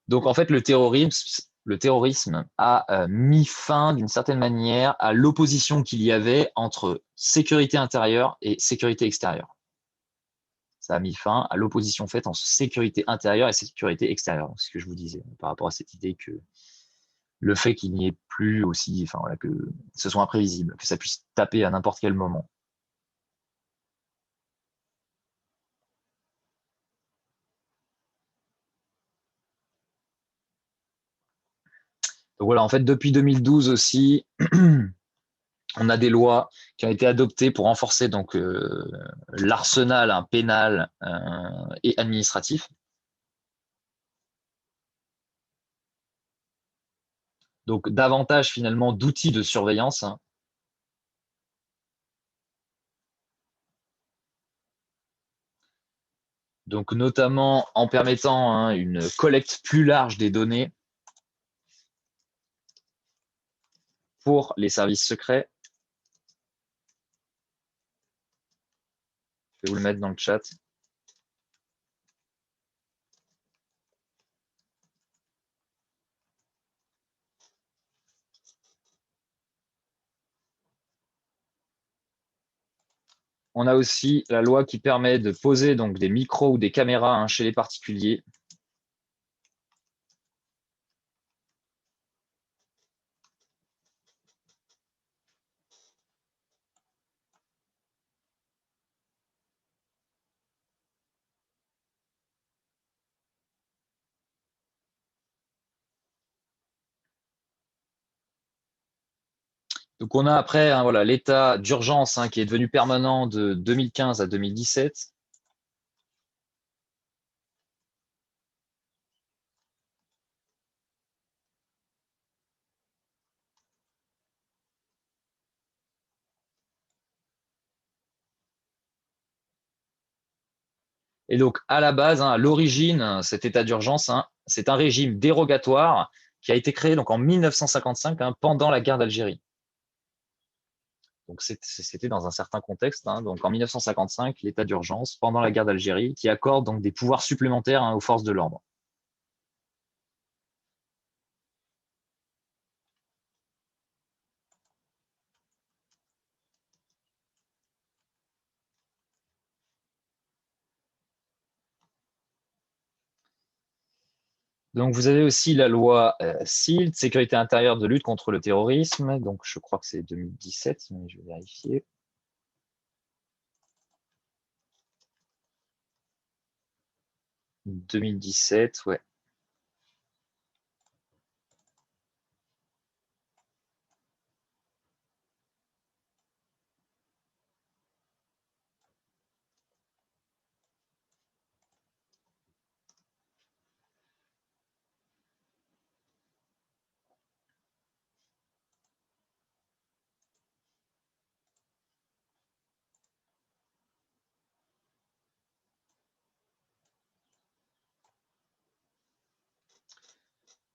Speaker 1: Donc en fait, le terrorisme a mis fin d'une certaine manière à l'opposition qu'il y avait entre sécurité intérieure et sécurité extérieure. ça a mis fin à l'opposition faite entre sécurité intérieure et sécurité extérieure. C'est ce que je vous disais par rapport à cette idée que le fait qu'il n'y ait plus aussi, enfin voilà, que ce soit imprévisible, que ça puisse taper à n'importe quel moment. Donc voilà, en fait, depuis 2012 aussi, on a des lois qui ont été adoptées pour renforcer donc l'arsenal pénal et administratif. Donc davantage finalement d'outils de surveillance. Donc notamment en permettant une collecte plus large des données pour les services secrets. Je vais vous le mettre dans le chat. On a aussi la loi qui permet de poser donc des micros ou des caméras chez les particuliers. Donc on a après voilà, l'état d'urgence qui est devenu permanent de 2015 à 2017. Et donc à la base, à l'origine, cet état d'urgence, c'est un régime dérogatoire qui a été créé donc en 1955 pendant la guerre d'Algérie. Donc c'était dans un certain contexte. Donc en 1955, l'état d'urgence pendant la guerre d'Algérie qui accorde donc des pouvoirs supplémentaires aux forces de l'ordre. Donc vous avez aussi la loi SILT, sécurité intérieure de lutte contre le terrorisme. Donc je crois que c'est 2017, mais je vais vérifier. 2017, ouais.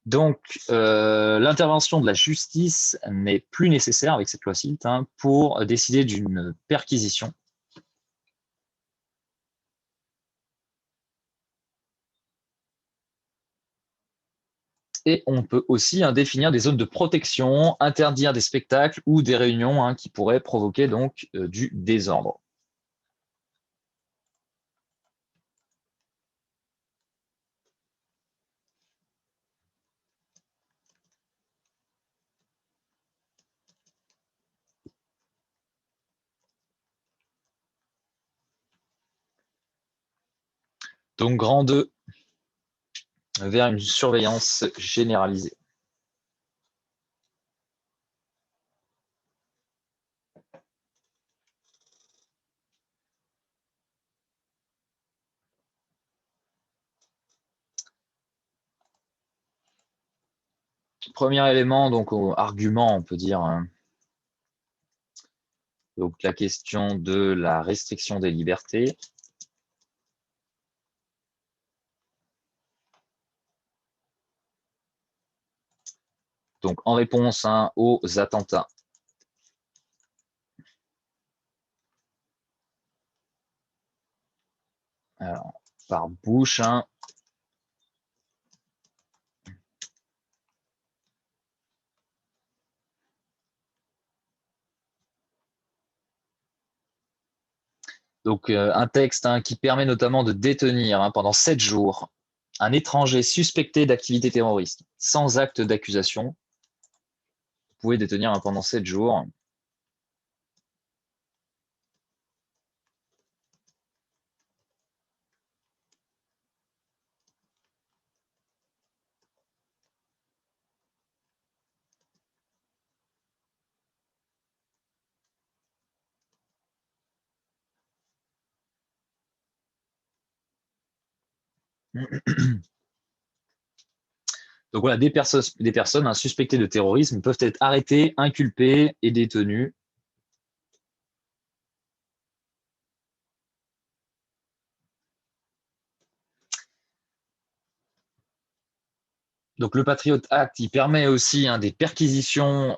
Speaker 1: Donc, l'intervention de la justice n'est plus nécessaire avec cette loi SILT pour décider d'une perquisition. Et on peut aussi définir des zones de protection, interdire des spectacles ou des réunions qui pourraient provoquer donc du désordre. Donc, grand 2, vers une surveillance généralisée. Premier élément, donc argument, on peut dire. Donc la question de la restriction des libertés. Donc en réponse aux attentats. Alors, par Bush, Donc, un texte qui permet notamment de détenir pendant 7 jours un étranger suspecté d'activité terroriste sans acte d'accusation. Vous pouvez détenir pendant 7 jours. Donc voilà, des personnes suspectées de terrorisme peuvent être arrêtées, inculpées et détenues. Donc le Patriot Act, il permet aussi des perquisitions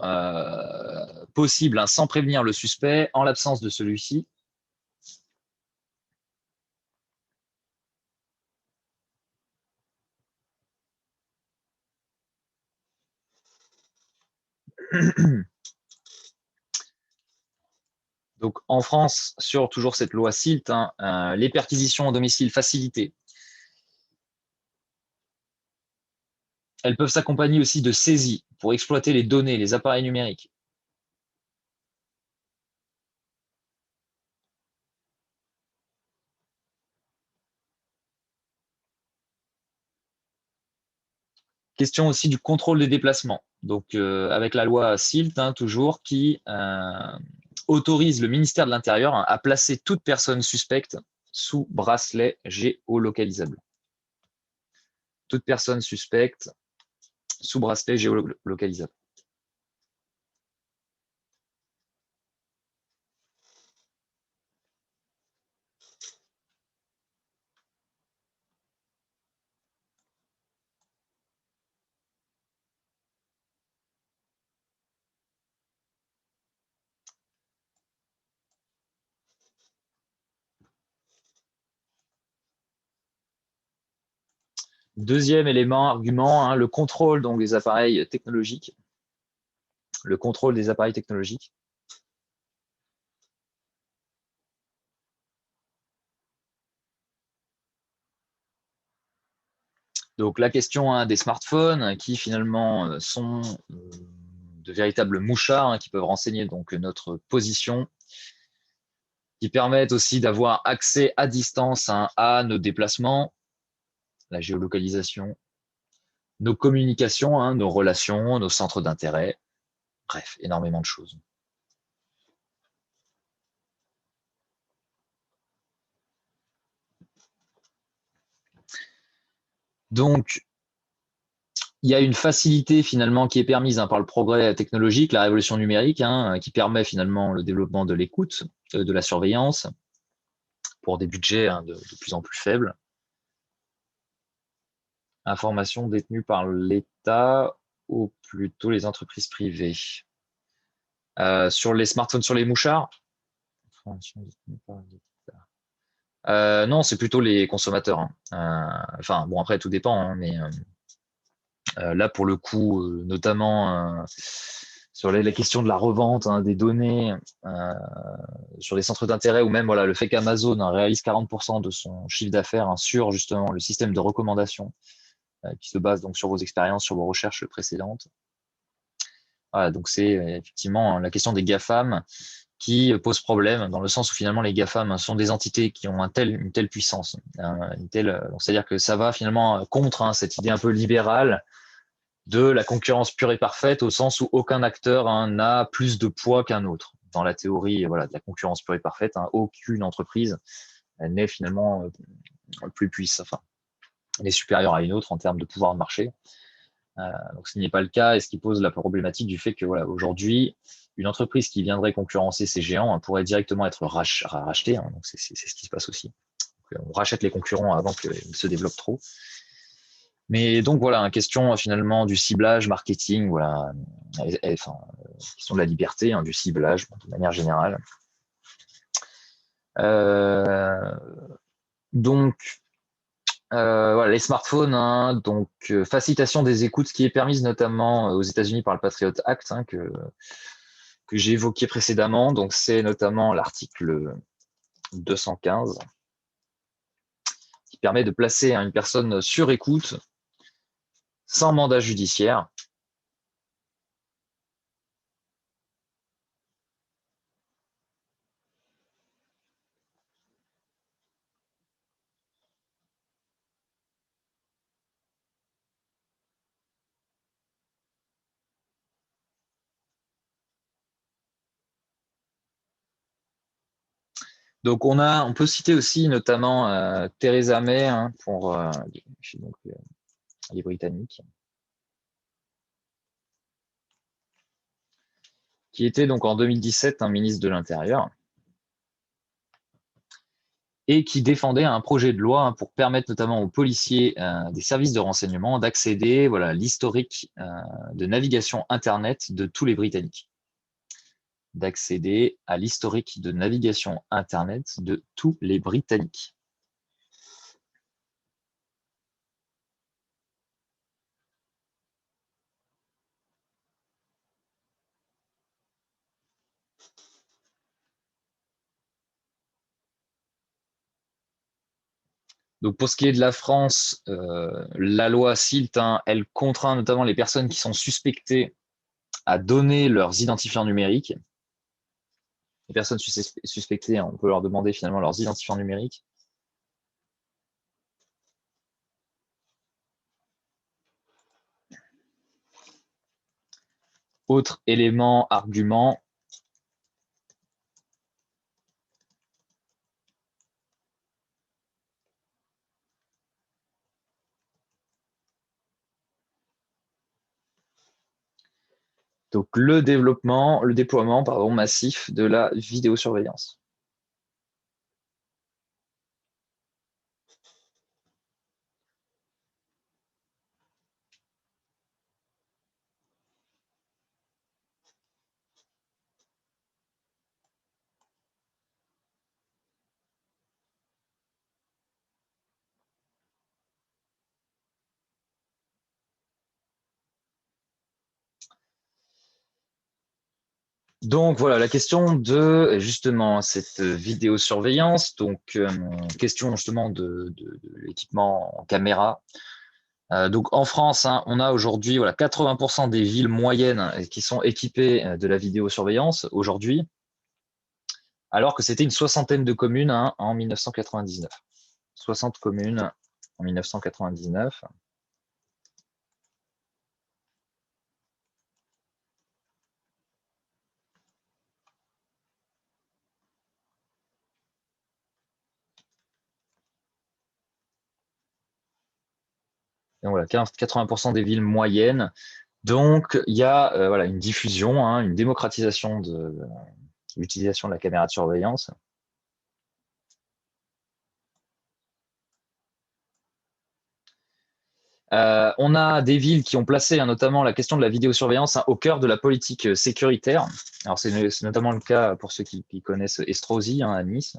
Speaker 1: possibles sans prévenir le suspect en l'absence de celui-ci. Donc en France, sur toujours cette loi SILT, les perquisitions au domicile facilitées, elles peuvent s'accompagner aussi de saisies pour exploiter les données, les appareils numériques. Question aussi du contrôle des déplacements. Donc, avec la loi SILT, toujours, qui autorise le ministère de l'Intérieur à placer toute personne suspecte sous bracelet géolocalisable. Toute personne suspecte sous bracelet géolocalisable. Deuxième élément, argument, le contrôle donc, des appareils technologiques. Le contrôle des appareils technologiques. Donc la question des smartphones qui finalement sont de véritables mouchards qui peuvent renseigner donc notre position, qui permettent aussi d'avoir accès à distance à nos déplacements, la géolocalisation, nos communications, nos relations, nos centres d'intérêt, bref, énormément de choses. Donc, il y a une facilité finalement qui est permise par le progrès technologique, la révolution numérique, qui permet finalement le développement de l'écoute, de la surveillance, pour des budgets de plus en plus faibles. Informations détenues par l'État ou plutôt les entreprises privées. Sur les smartphones, sur les mouchards, non, c'est plutôt les consommateurs. Enfin, bon, après, tout dépend, mais là, pour le coup, notamment sur les questions de la revente des données, sur les centres d'intérêt, ou même voilà, le fait qu'Amazon réalise 40% de son chiffre d'affaires sur justement le système de recommandation qui se base donc sur vos expériences, sur vos recherches précédentes. Voilà, donc c'est effectivement la question des GAFAM qui pose problème dans le sens où finalement les GAFAM sont des entités qui ont une telle puissance, c'est-à-dire que ça va finalement contre cette idée un peu libérale de la concurrence pure et parfaite au sens où aucun acteur n'a plus de poids qu'un autre. Dans la théorie de la concurrence pure et parfaite, aucune entreprise n'est finalement plus puissante, enfin, n'est supérieure à une autre en termes de pouvoir de marché. Donc ce n'est pas le cas, et ce qui pose la problématique du fait que aujourd'hui, une entreprise qui viendrait concurrencer ces géants pourrait directement être rachetée. Donc c'est ce qui se passe aussi. Donc, on rachète les concurrents avant qu'ils se développent trop. Mais donc voilà, une question finalement du ciblage, marketing, voilà, question de la liberté, du ciblage de manière générale. Donc voilà, les smartphones, donc facilitation des écoutes, qui est permise notamment aux États-Unis par le Patriot Act, que j'ai évoqué précédemment. Donc c'est notamment l'article 215, qui permet de placer une personne sur écoute sans mandat judiciaire. Donc on peut citer aussi notamment Theresa May hein, pour donc, les Britanniques, qui était donc en 2017 un ministre de l'Intérieur et qui défendait un projet de loi hein, pour permettre notamment aux policiers des services de renseignement d'accéder à l'historique de navigation Internet de tous les Britanniques. D'accéder à l'historique de navigation Internet de tous les Britanniques. Donc pour ce qui est de la France, la loi SILT, hein, elle contraint notamment les personnes qui sont suspectées à donner leurs identifiants numériques. Les personnes suspectées, on peut leur demander finalement leurs identifiants numériques. Autre élément, argument. Donc le déploiement massif de la vidéosurveillance. Donc voilà, la question de justement cette vidéosurveillance, donc question justement de l'équipement en caméra. Donc en France, hein, on a aujourd'hui 80% des villes moyennes qui sont équipées de la vidéosurveillance aujourd'hui, alors que c'était une soixantaine de communes hein, en 1999. 60 communes en 1999. Donc voilà, 80% des villes moyennes. Donc il y a une diffusion, hein, une démocratisation de l'utilisation de la caméra de surveillance. On a des villes qui ont placé hein, notamment la question de la vidéosurveillance hein, au cœur de la politique sécuritaire. Alors c'est notamment le cas pour ceux qui connaissent Estrosi hein, à Nice.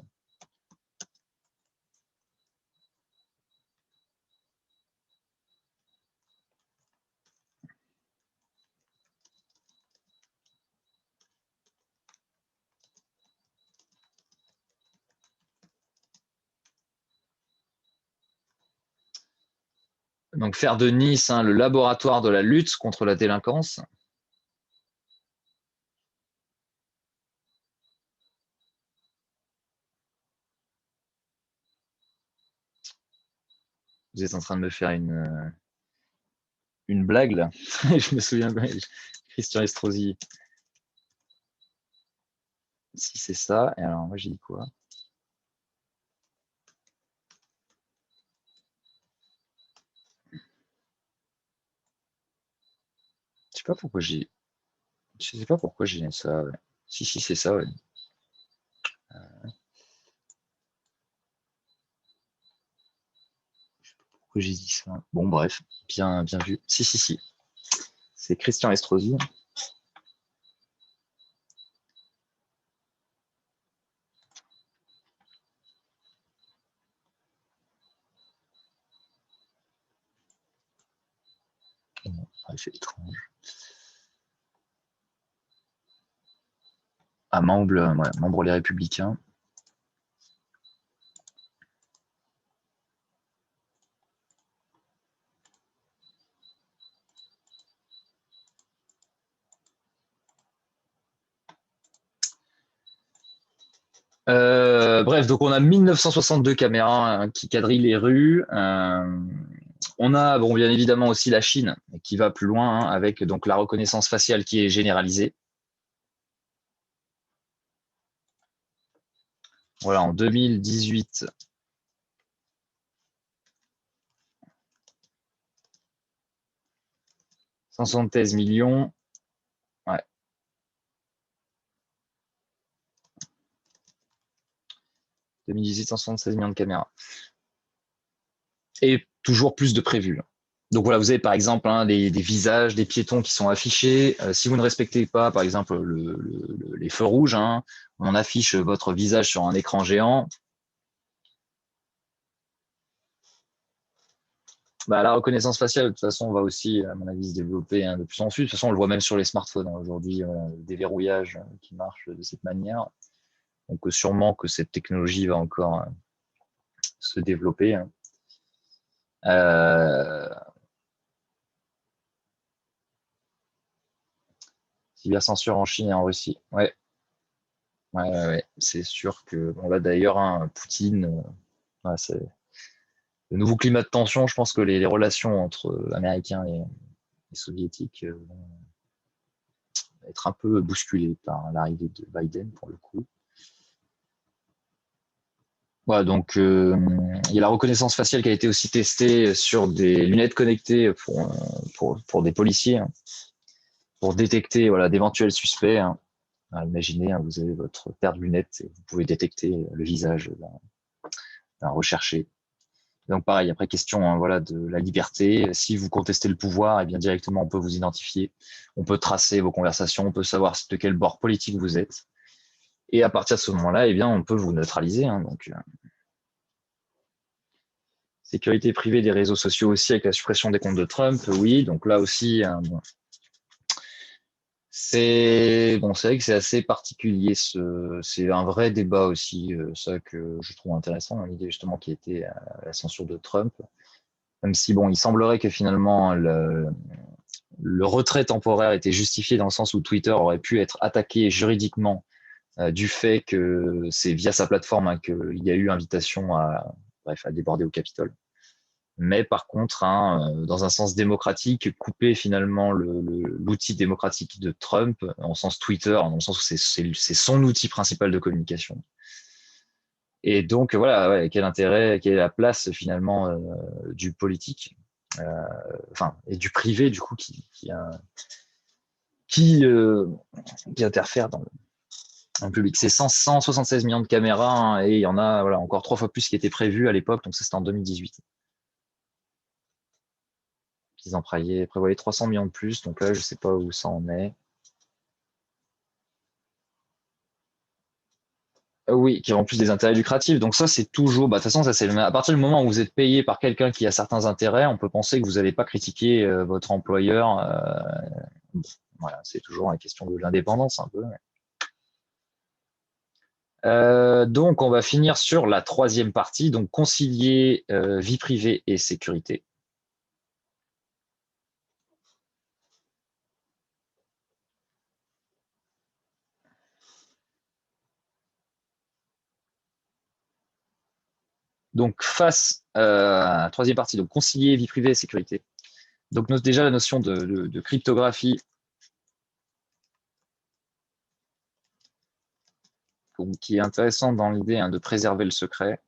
Speaker 1: Donc faire de Nice hein, le laboratoire de la lutte contre la délinquance. Vous êtes en train de me faire une blague là. Je me souviens, Christian Estrosi. Si c'est ça, et alors moi j'ai dit quoi? Je sais pas pourquoi j'ai. Je sais pas pourquoi j'ai ça. Ouais. Si c'est ça. Ouais. Pourquoi j'ai dit ça? Bon bref, bien vu. Si. C'est Christian Estrosi. C'est étrange. Ah, membre Les Républicains. Bref, donc on a 1962 caméras hein, qui quadrillent les rues. On a, bon, bien évidemment aussi la Chine qui va plus loin hein, avec donc la reconnaissance faciale qui est généralisée. Voilà, en 2018. 173 millions. Ouais. 2018, 176 millions de caméras. Et toujours plus de prévus. Donc voilà, vous avez par exemple hein, des visages, des piétons qui sont affichés. Si vous ne respectez pas, par exemple, les feux rouges, hein, on affiche votre visage sur un écran géant. Bah, la reconnaissance faciale, de toute façon, va aussi, à mon avis, se développer hein, de plus en plus. De toute façon, on le voit même sur les smartphones hein, aujourd'hui, le déverrouillage qui marche de cette manière. Donc sûrement que cette technologie va encore se développer. Hein. Cybercensure en Chine et en Russie. Ouais, ouais. C'est sûr que bon, là d'ailleurs, hein, Poutine, ouais, c'est le nouveau climat de tension. Je pense que les relations entre Américains et Soviétiques vont être un peu bousculées par l'arrivée de Biden pour le coup. Voilà, donc il y a la reconnaissance faciale qui a été aussi testée sur des lunettes connectées pour des policiers, hein, pour détecter voilà, d'éventuels suspects. Hein. Imaginez, hein, vous avez votre paire de lunettes et vous pouvez détecter le visage d'un recherché. Donc pareil, après question hein, voilà, de la liberté. Si vous contestez le pouvoir, eh bien directement on peut vous identifier, on peut tracer vos conversations, on peut savoir de quel bord politique vous êtes. Et à partir de ce moment-là, eh bien on peut vous neutraliser. Hein, donc sécurité privée des réseaux sociaux aussi avec la suppression des comptes de Trump, oui. Donc là aussi, bon, c'est vrai que c'est assez particulier. C'est un vrai débat aussi, ça que je trouve intéressant, l'idée justement qui était la censure de Trump. Même si bon, il semblerait que finalement le retrait temporaire était justifié dans le sens où Twitter aurait pu être attaqué juridiquement du fait que c'est via sa plateforme hein, qu'il y a eu invitation à déborder au Capitole. Mais par contre, hein, dans un sens démocratique, couper finalement l'outil démocratique de Trump, en sens Twitter, dans le sens où c'est son outil principal de communication. Et donc voilà, ouais, quel intérêt, quelle est la place finalement du politique, enfin et du privé du coup qui, qui interfère dans le public. C'est 176 millions de caméras hein, et il y en a voilà encore 3 fois plus qui était prévu à l'époque, donc ça c'était en 2018. Ils en prévoyaient 300 millions de plus, donc là, je sais pas où ça en est. Oui, qui auront plus des intérêts lucratifs. Donc ça, c'est toujours, bah, de toute façon, ça c'est à partir du moment où vous êtes payé par quelqu'un qui a certains intérêts, on peut penser que vous n'allez pas critiquer votre employeur. Voilà, c'est toujours la question de l'indépendance un peu. Donc, on va finir sur la troisième partie, donc concilier vie privée et sécurité. Donc, face à la troisième partie, donc concilier vie privée et sécurité. Donc, déjà la notion de cryptographie qui est intéressante dans l'idée hein, de préserver le secret.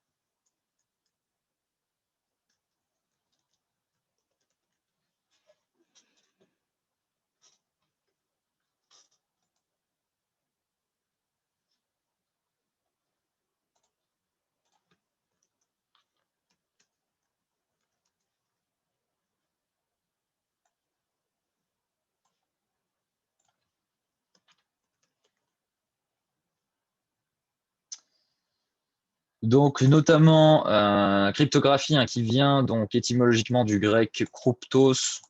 Speaker 1: Donc notamment cryptographie hein, qui vient donc étymologiquement du grec kruptos.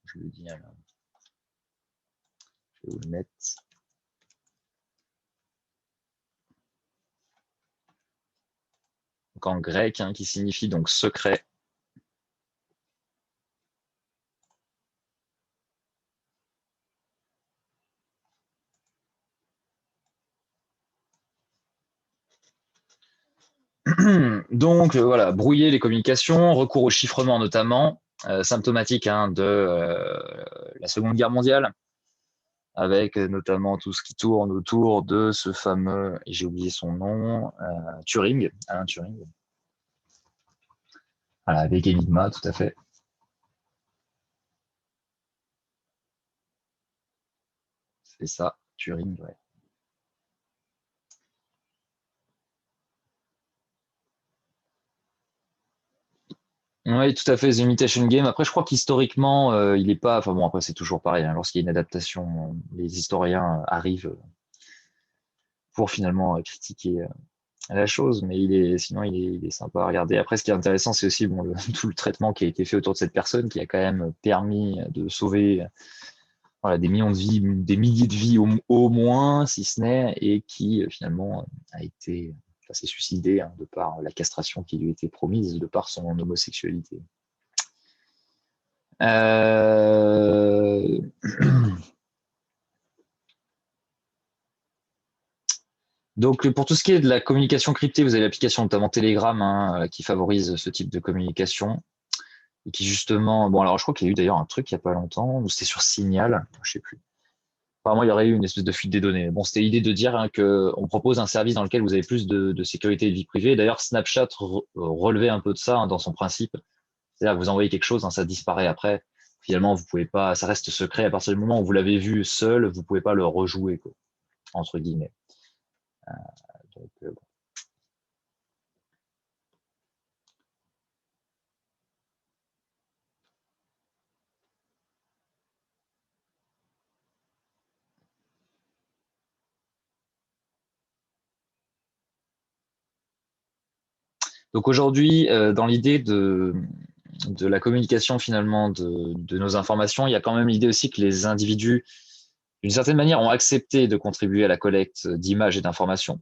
Speaker 1: Je le dis alors. Je vais vous le mettre. Donc en grec hein, qui signifie donc secret. Donc, voilà, brouiller les communications, recours au chiffrement notamment, symptomatique de la Seconde Guerre mondiale, avec notamment tout ce qui tourne autour de ce fameux, et j'ai oublié son nom, Turing, Alan Turing. Voilà, avec Enigma, tout à fait. C'est ça, Turing, ouais. Oui, tout à fait, The Imitation Game. Après, je crois qu'historiquement, il est pas. Enfin bon, après, c'est toujours pareil. Lorsqu'il y a une adaptation, les historiens arrivent pour finalement critiquer la chose, mais sinon, il est sympa à regarder. Après, ce qui est intéressant, c'est aussi bon, tout le traitement qui a été fait autour de cette personne, qui a quand même permis de sauver voilà, des millions de vies, des milliers de vies au moins, si ce n'est, et qui finalement s'est suicidé de par la castration qui lui était promise, de par son homosexualité. Euh... Donc, pour tout ce qui est de la communication cryptée, vous avez l'application notamment Telegram qui favorise ce type de communication et qui justement, bon alors je crois qu'il y a eu d'ailleurs un truc il n'y a pas longtemps où c'était sur Signal, je sais plus. Apparemment, il y aurait eu une espèce de fuite des données. Bon, c'était l'idée de dire que on propose un service dans lequel vous avez plus de sécurité et de vie privée. D'ailleurs, Snapchat relevait un peu de ça dans son principe. C'est-à-dire que vous envoyez quelque chose, ça disparaît après. Finalement, vous pouvez pas, ça reste secret à partir du moment où vous l'avez vu seul, vous pouvez pas le rejouer, quoi, entre guillemets. Donc, bon. Donc aujourd'hui, dans l'idée de la communication finalement de nos informations, il y a quand même l'idée aussi que les individus, d'une certaine manière, ont accepté de contribuer à la collecte d'images et d'informations.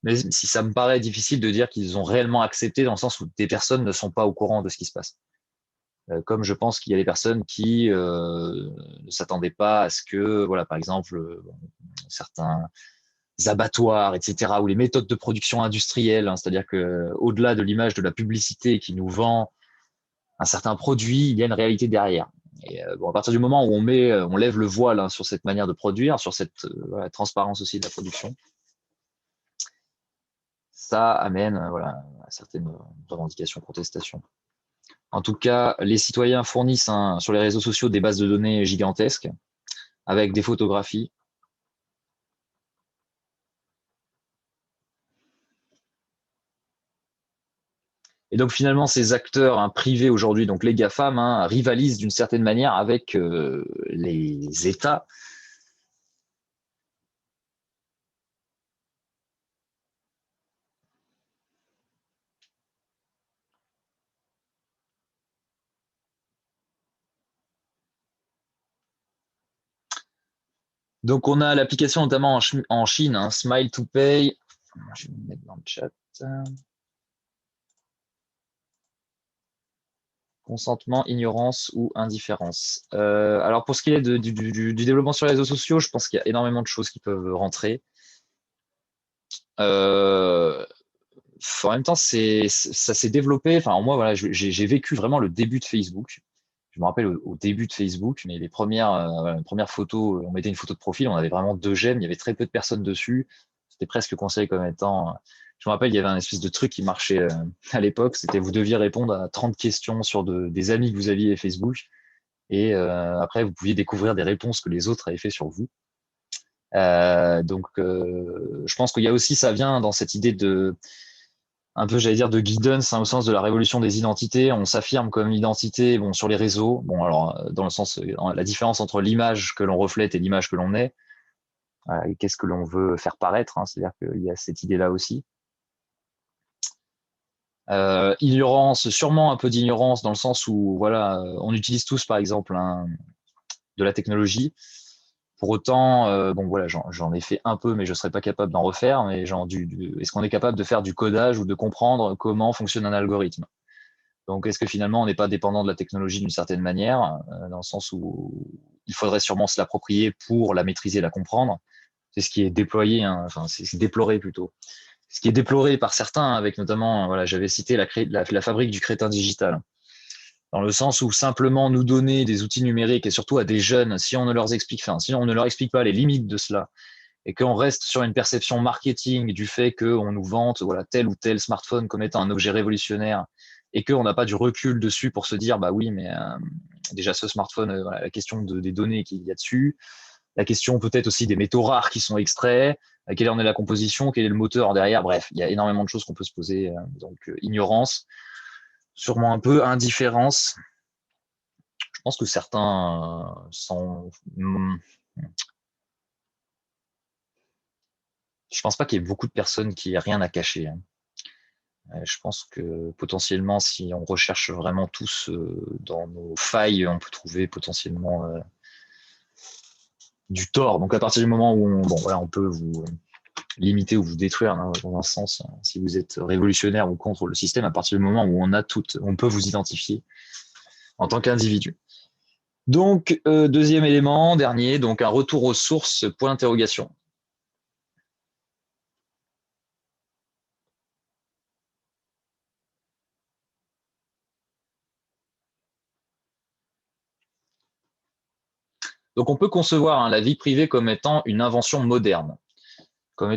Speaker 1: Mais si ça me paraît difficile de dire qu'ils ont réellement accepté dans le sens où des personnes ne sont pas au courant de ce qui se passe. Comme je pense qu'il y a des personnes qui ne s'attendaient pas à ce que, voilà, par exemple, certains abattoirs, etc., ou les méthodes de production industrielle, c'est-à-dire que au-delà de l'image de la publicité qui nous vend un certain produit, il y a une réalité derrière. Et bon, à partir du moment où on lève le voile sur cette manière de produire, sur cette voilà, transparence aussi de la production, ça amène voilà, à certaines revendications, protestations. En tout cas, les citoyens fournissent sur les réseaux sociaux des bases de données gigantesques avec des photographies. Et donc finalement, ces acteurs privés aujourd'hui, donc les GAFAM, rivalisent d'une certaine manière avec les États. Donc on a l'application notamment en Chine, Smile to Pay. Je vais me mettre dans le chat. Consentement, ignorance ou indifférence. Alors pour ce qui est du développement sur les réseaux sociaux, je pense qu'il y a énormément de choses qui peuvent rentrer. En même temps, ça s'est développé. Enfin, moi, voilà, j'ai vécu vraiment le début de Facebook. Je me rappelle au début de Facebook, mais les premières photos, on mettait une photo de profil, on avait vraiment 2 j'aime, il y avait très peu de personnes dessus. C'était presque conseillé comme étant. Je me rappelle, il y avait un espèce de truc qui marchait à l'époque, c'était vous deviez répondre à 30 questions sur des amis que vous aviez Facebook, et après vous pouviez découvrir des réponses que les autres avaient fait sur vous. Donc, je pense qu'il y a aussi, ça vient dans cette idée un peu, j'allais dire, de guidance au sens de la révolution des identités. On s'affirme comme identité, bon, sur les réseaux. Bon, alors, dans le sens, la différence entre l'image que l'on reflète et l'image que l'on est, et qu'est-ce que l'on veut faire paraître, c'est-à-dire qu'il y a cette idée-là aussi. Ignorance, sûrement un peu d'ignorance dans le sens où, voilà, on utilise tous, par exemple, de la technologie. Pour autant, bon voilà, j'en ai fait un peu, mais je serais pas capable d'en refaire. Mais est-ce qu'on est capable de faire du codage ou de comprendre comment fonctionne un algorithme? Donc, est-ce que finalement, on n'est pas dépendant de la technologie d'une certaine manière, dans le sens où il faudrait sûrement se l'approprier pour la maîtriser, la comprendre? C'est ce qui est déployé, enfin, c'est déploré plutôt Ce qui est déploré par certains, avec notamment, voilà, j'avais cité la fabrique du crétin digital, dans le sens où simplement nous donner des outils numériques et surtout à des jeunes, si on ne leur explique, enfin, si on ne leur explique pas les limites de cela, et qu'on reste sur une perception marketing du fait qu'on nous vante voilà, tel ou tel smartphone comme étant un objet révolutionnaire et qu'on n'a pas du recul dessus pour se dire bah oui, mais déjà ce smartphone, voilà, la question des données qu'il y a dessus, la question peut-être aussi des métaux rares qui sont extraits, quelle en est la composition, quel est le moteur derrière, bref, il y a énormément de choses qu'on peut se poser, donc ignorance, sûrement un peu indifférence. Je pense que certains sont je pense pas qu'il y ait beaucoup de personnes qui aient rien à cacher, hein. Je pense que potentiellement, si on recherche vraiment tous dans nos failles, on peut trouver potentiellement du tort. Donc à partir du moment où on peut vous limiter ou vous détruire, hein, dans un sens, hein, si vous êtes révolutionnaire ou contre le système, à partir du moment où on peut vous identifier en tant qu'individu. Donc deuxième élément, dernier, donc un retour aux sources, point d'interrogation. Donc on peut concevoir la vie privée comme étant une invention moderne, dans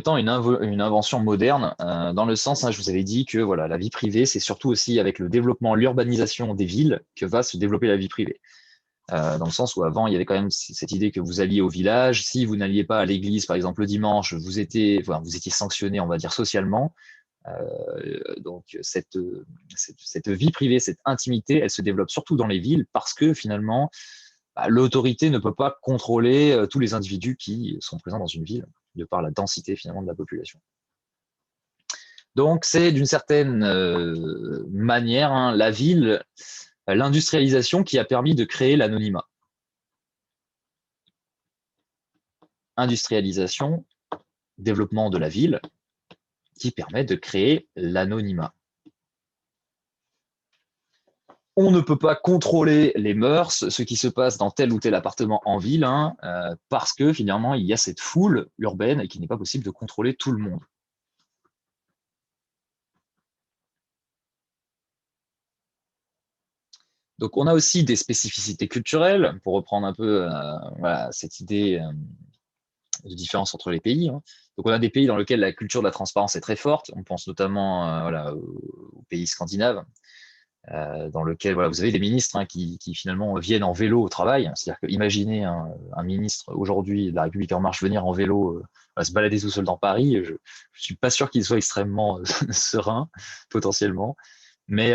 Speaker 1: le sens, je vous avais dit que voilà, la vie privée, c'est surtout aussi avec le développement, l'urbanisation des villes que va se développer la vie privée. Dans le sens où avant, il y avait quand même cette idée que vous alliez au village, si vous n'alliez pas à l'église, par exemple le dimanche, vous étiez sanctionné, on va dire socialement. Donc cette vie privée, cette intimité, elle se développe surtout dans les villes parce que finalement, l'autorité ne peut pas contrôler tous les individus qui sont présents dans une ville, de par la densité finalement de la population. Donc c'est d'une certaine manière la ville, l'industrialisation qui a permis de créer l'anonymat. Industrialisation, développement de la ville, qui permet de créer l'anonymat. On ne peut pas contrôler les mœurs, ce qui se passe dans tel ou tel appartement en ville, parce que finalement, il y a cette foule urbaine et qu'il n'est pas possible de contrôler tout le monde. Donc, on a aussi des spécificités culturelles, pour reprendre un peu cette idée de différence entre les pays. Donc, on a des pays dans lesquels la culture de la transparence est très forte. On pense notamment aux pays scandinaves, dans lequel vous avez des ministres qui finalement viennent en vélo au travail. C'est-à-dire que imaginez un ministre aujourd'hui de la République en marche venir en vélo, se balader tout seul dans Paris. Je suis pas sûr qu'il soit extrêmement serein potentiellement, mais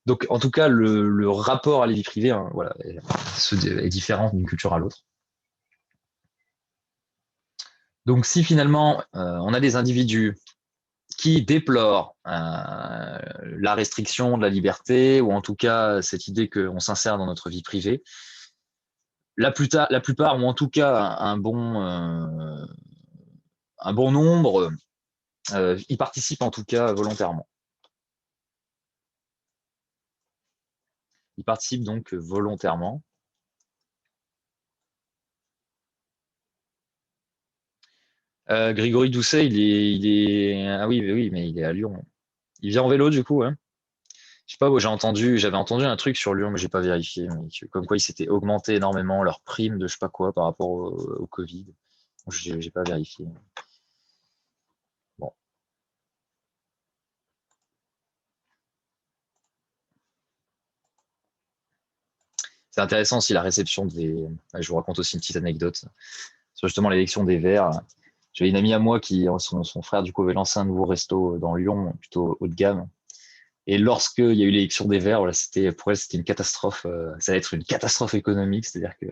Speaker 1: donc en tout cas le rapport à la vie privée est différent d'une culture à l'autre. Donc si finalement on a des individus qui déplore la restriction de la liberté, ou en tout cas cette idée qu'on s'insère dans notre vie privée, la plupart, ou en tout cas un bon nombre, y participent en tout cas volontairement. Ils participent donc volontairement. Grégory Doucet, ah oui, mais il est à Lyon. Il vient en vélo du coup, hein. Je sais pas, j'avais entendu un truc sur Lyon, mais j'ai pas vérifié, mais comme quoi ils s'étaient augmenté énormément leur prime de je sais pas quoi par rapport au Covid. J'ai pas vérifié. Bon. C'est intéressant aussi la réception je vous raconte aussi une petite anecdote sur justement l'élection des Verts. J'avais une amie à moi qui, son frère du coup avait lancé un nouveau resto dans Lyon, plutôt haut de gamme. Et lorsqu'il y a eu l'élection des Verts, pour elle, c'était une catastrophe. Ça allait être une catastrophe économique, c'est-à-dire que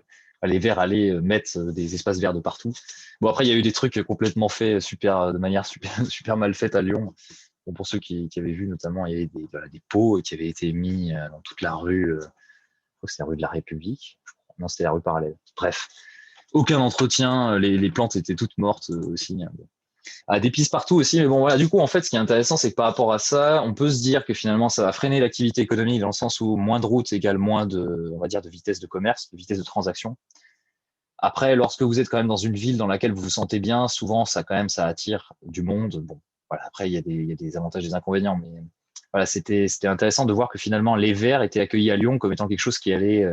Speaker 1: les Verts allaient mettre des espaces verts de partout. Bon, après, il y a eu des trucs complètement faits de manière super mal faite à Lyon. Bon, pour ceux qui avaient vu, notamment, il y avait des pots qui avaient été mis dans toute la rue. Je crois que c'était la rue de la République. Non, c'était la rue parallèle. Bref, aucun entretien. Les plantes étaient toutes mortes aussi. Des pistes partout aussi, mais bon voilà, du coup en fait ce qui est intéressant c'est que par rapport à ça, on peut se dire que finalement ça va freiner l'activité économique dans le sens où moins de routes égale moins de, on va dire, de vitesse de commerce, de vitesse de transaction. Après, lorsque vous êtes quand même dans une ville dans laquelle vous vous sentez bien, souvent, ça quand même, ça attire du monde. Bon, voilà, après, il y a des avantages et des inconvénients, mais voilà, c'était intéressant de voir que finalement, les Verts étaient accueillis à Lyon comme étant quelque chose qui allait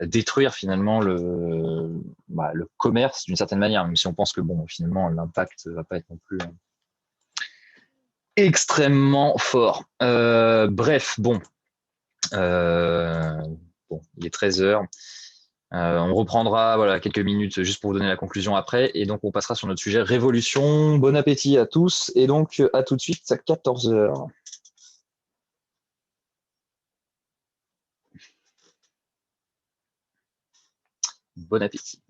Speaker 1: détruire finalement le commerce d'une certaine manière, même si on pense que bon, finalement, l'impact va pas être non plus extrêmement fort. Bref, bon, bon, il est 13 heures. On reprendra voilà, quelques minutes juste pour vous donner la conclusion après. Et donc, on passera sur notre sujet révolution. Bon appétit à tous. Et donc, à tout de suite à 14 heures. Bon appétit.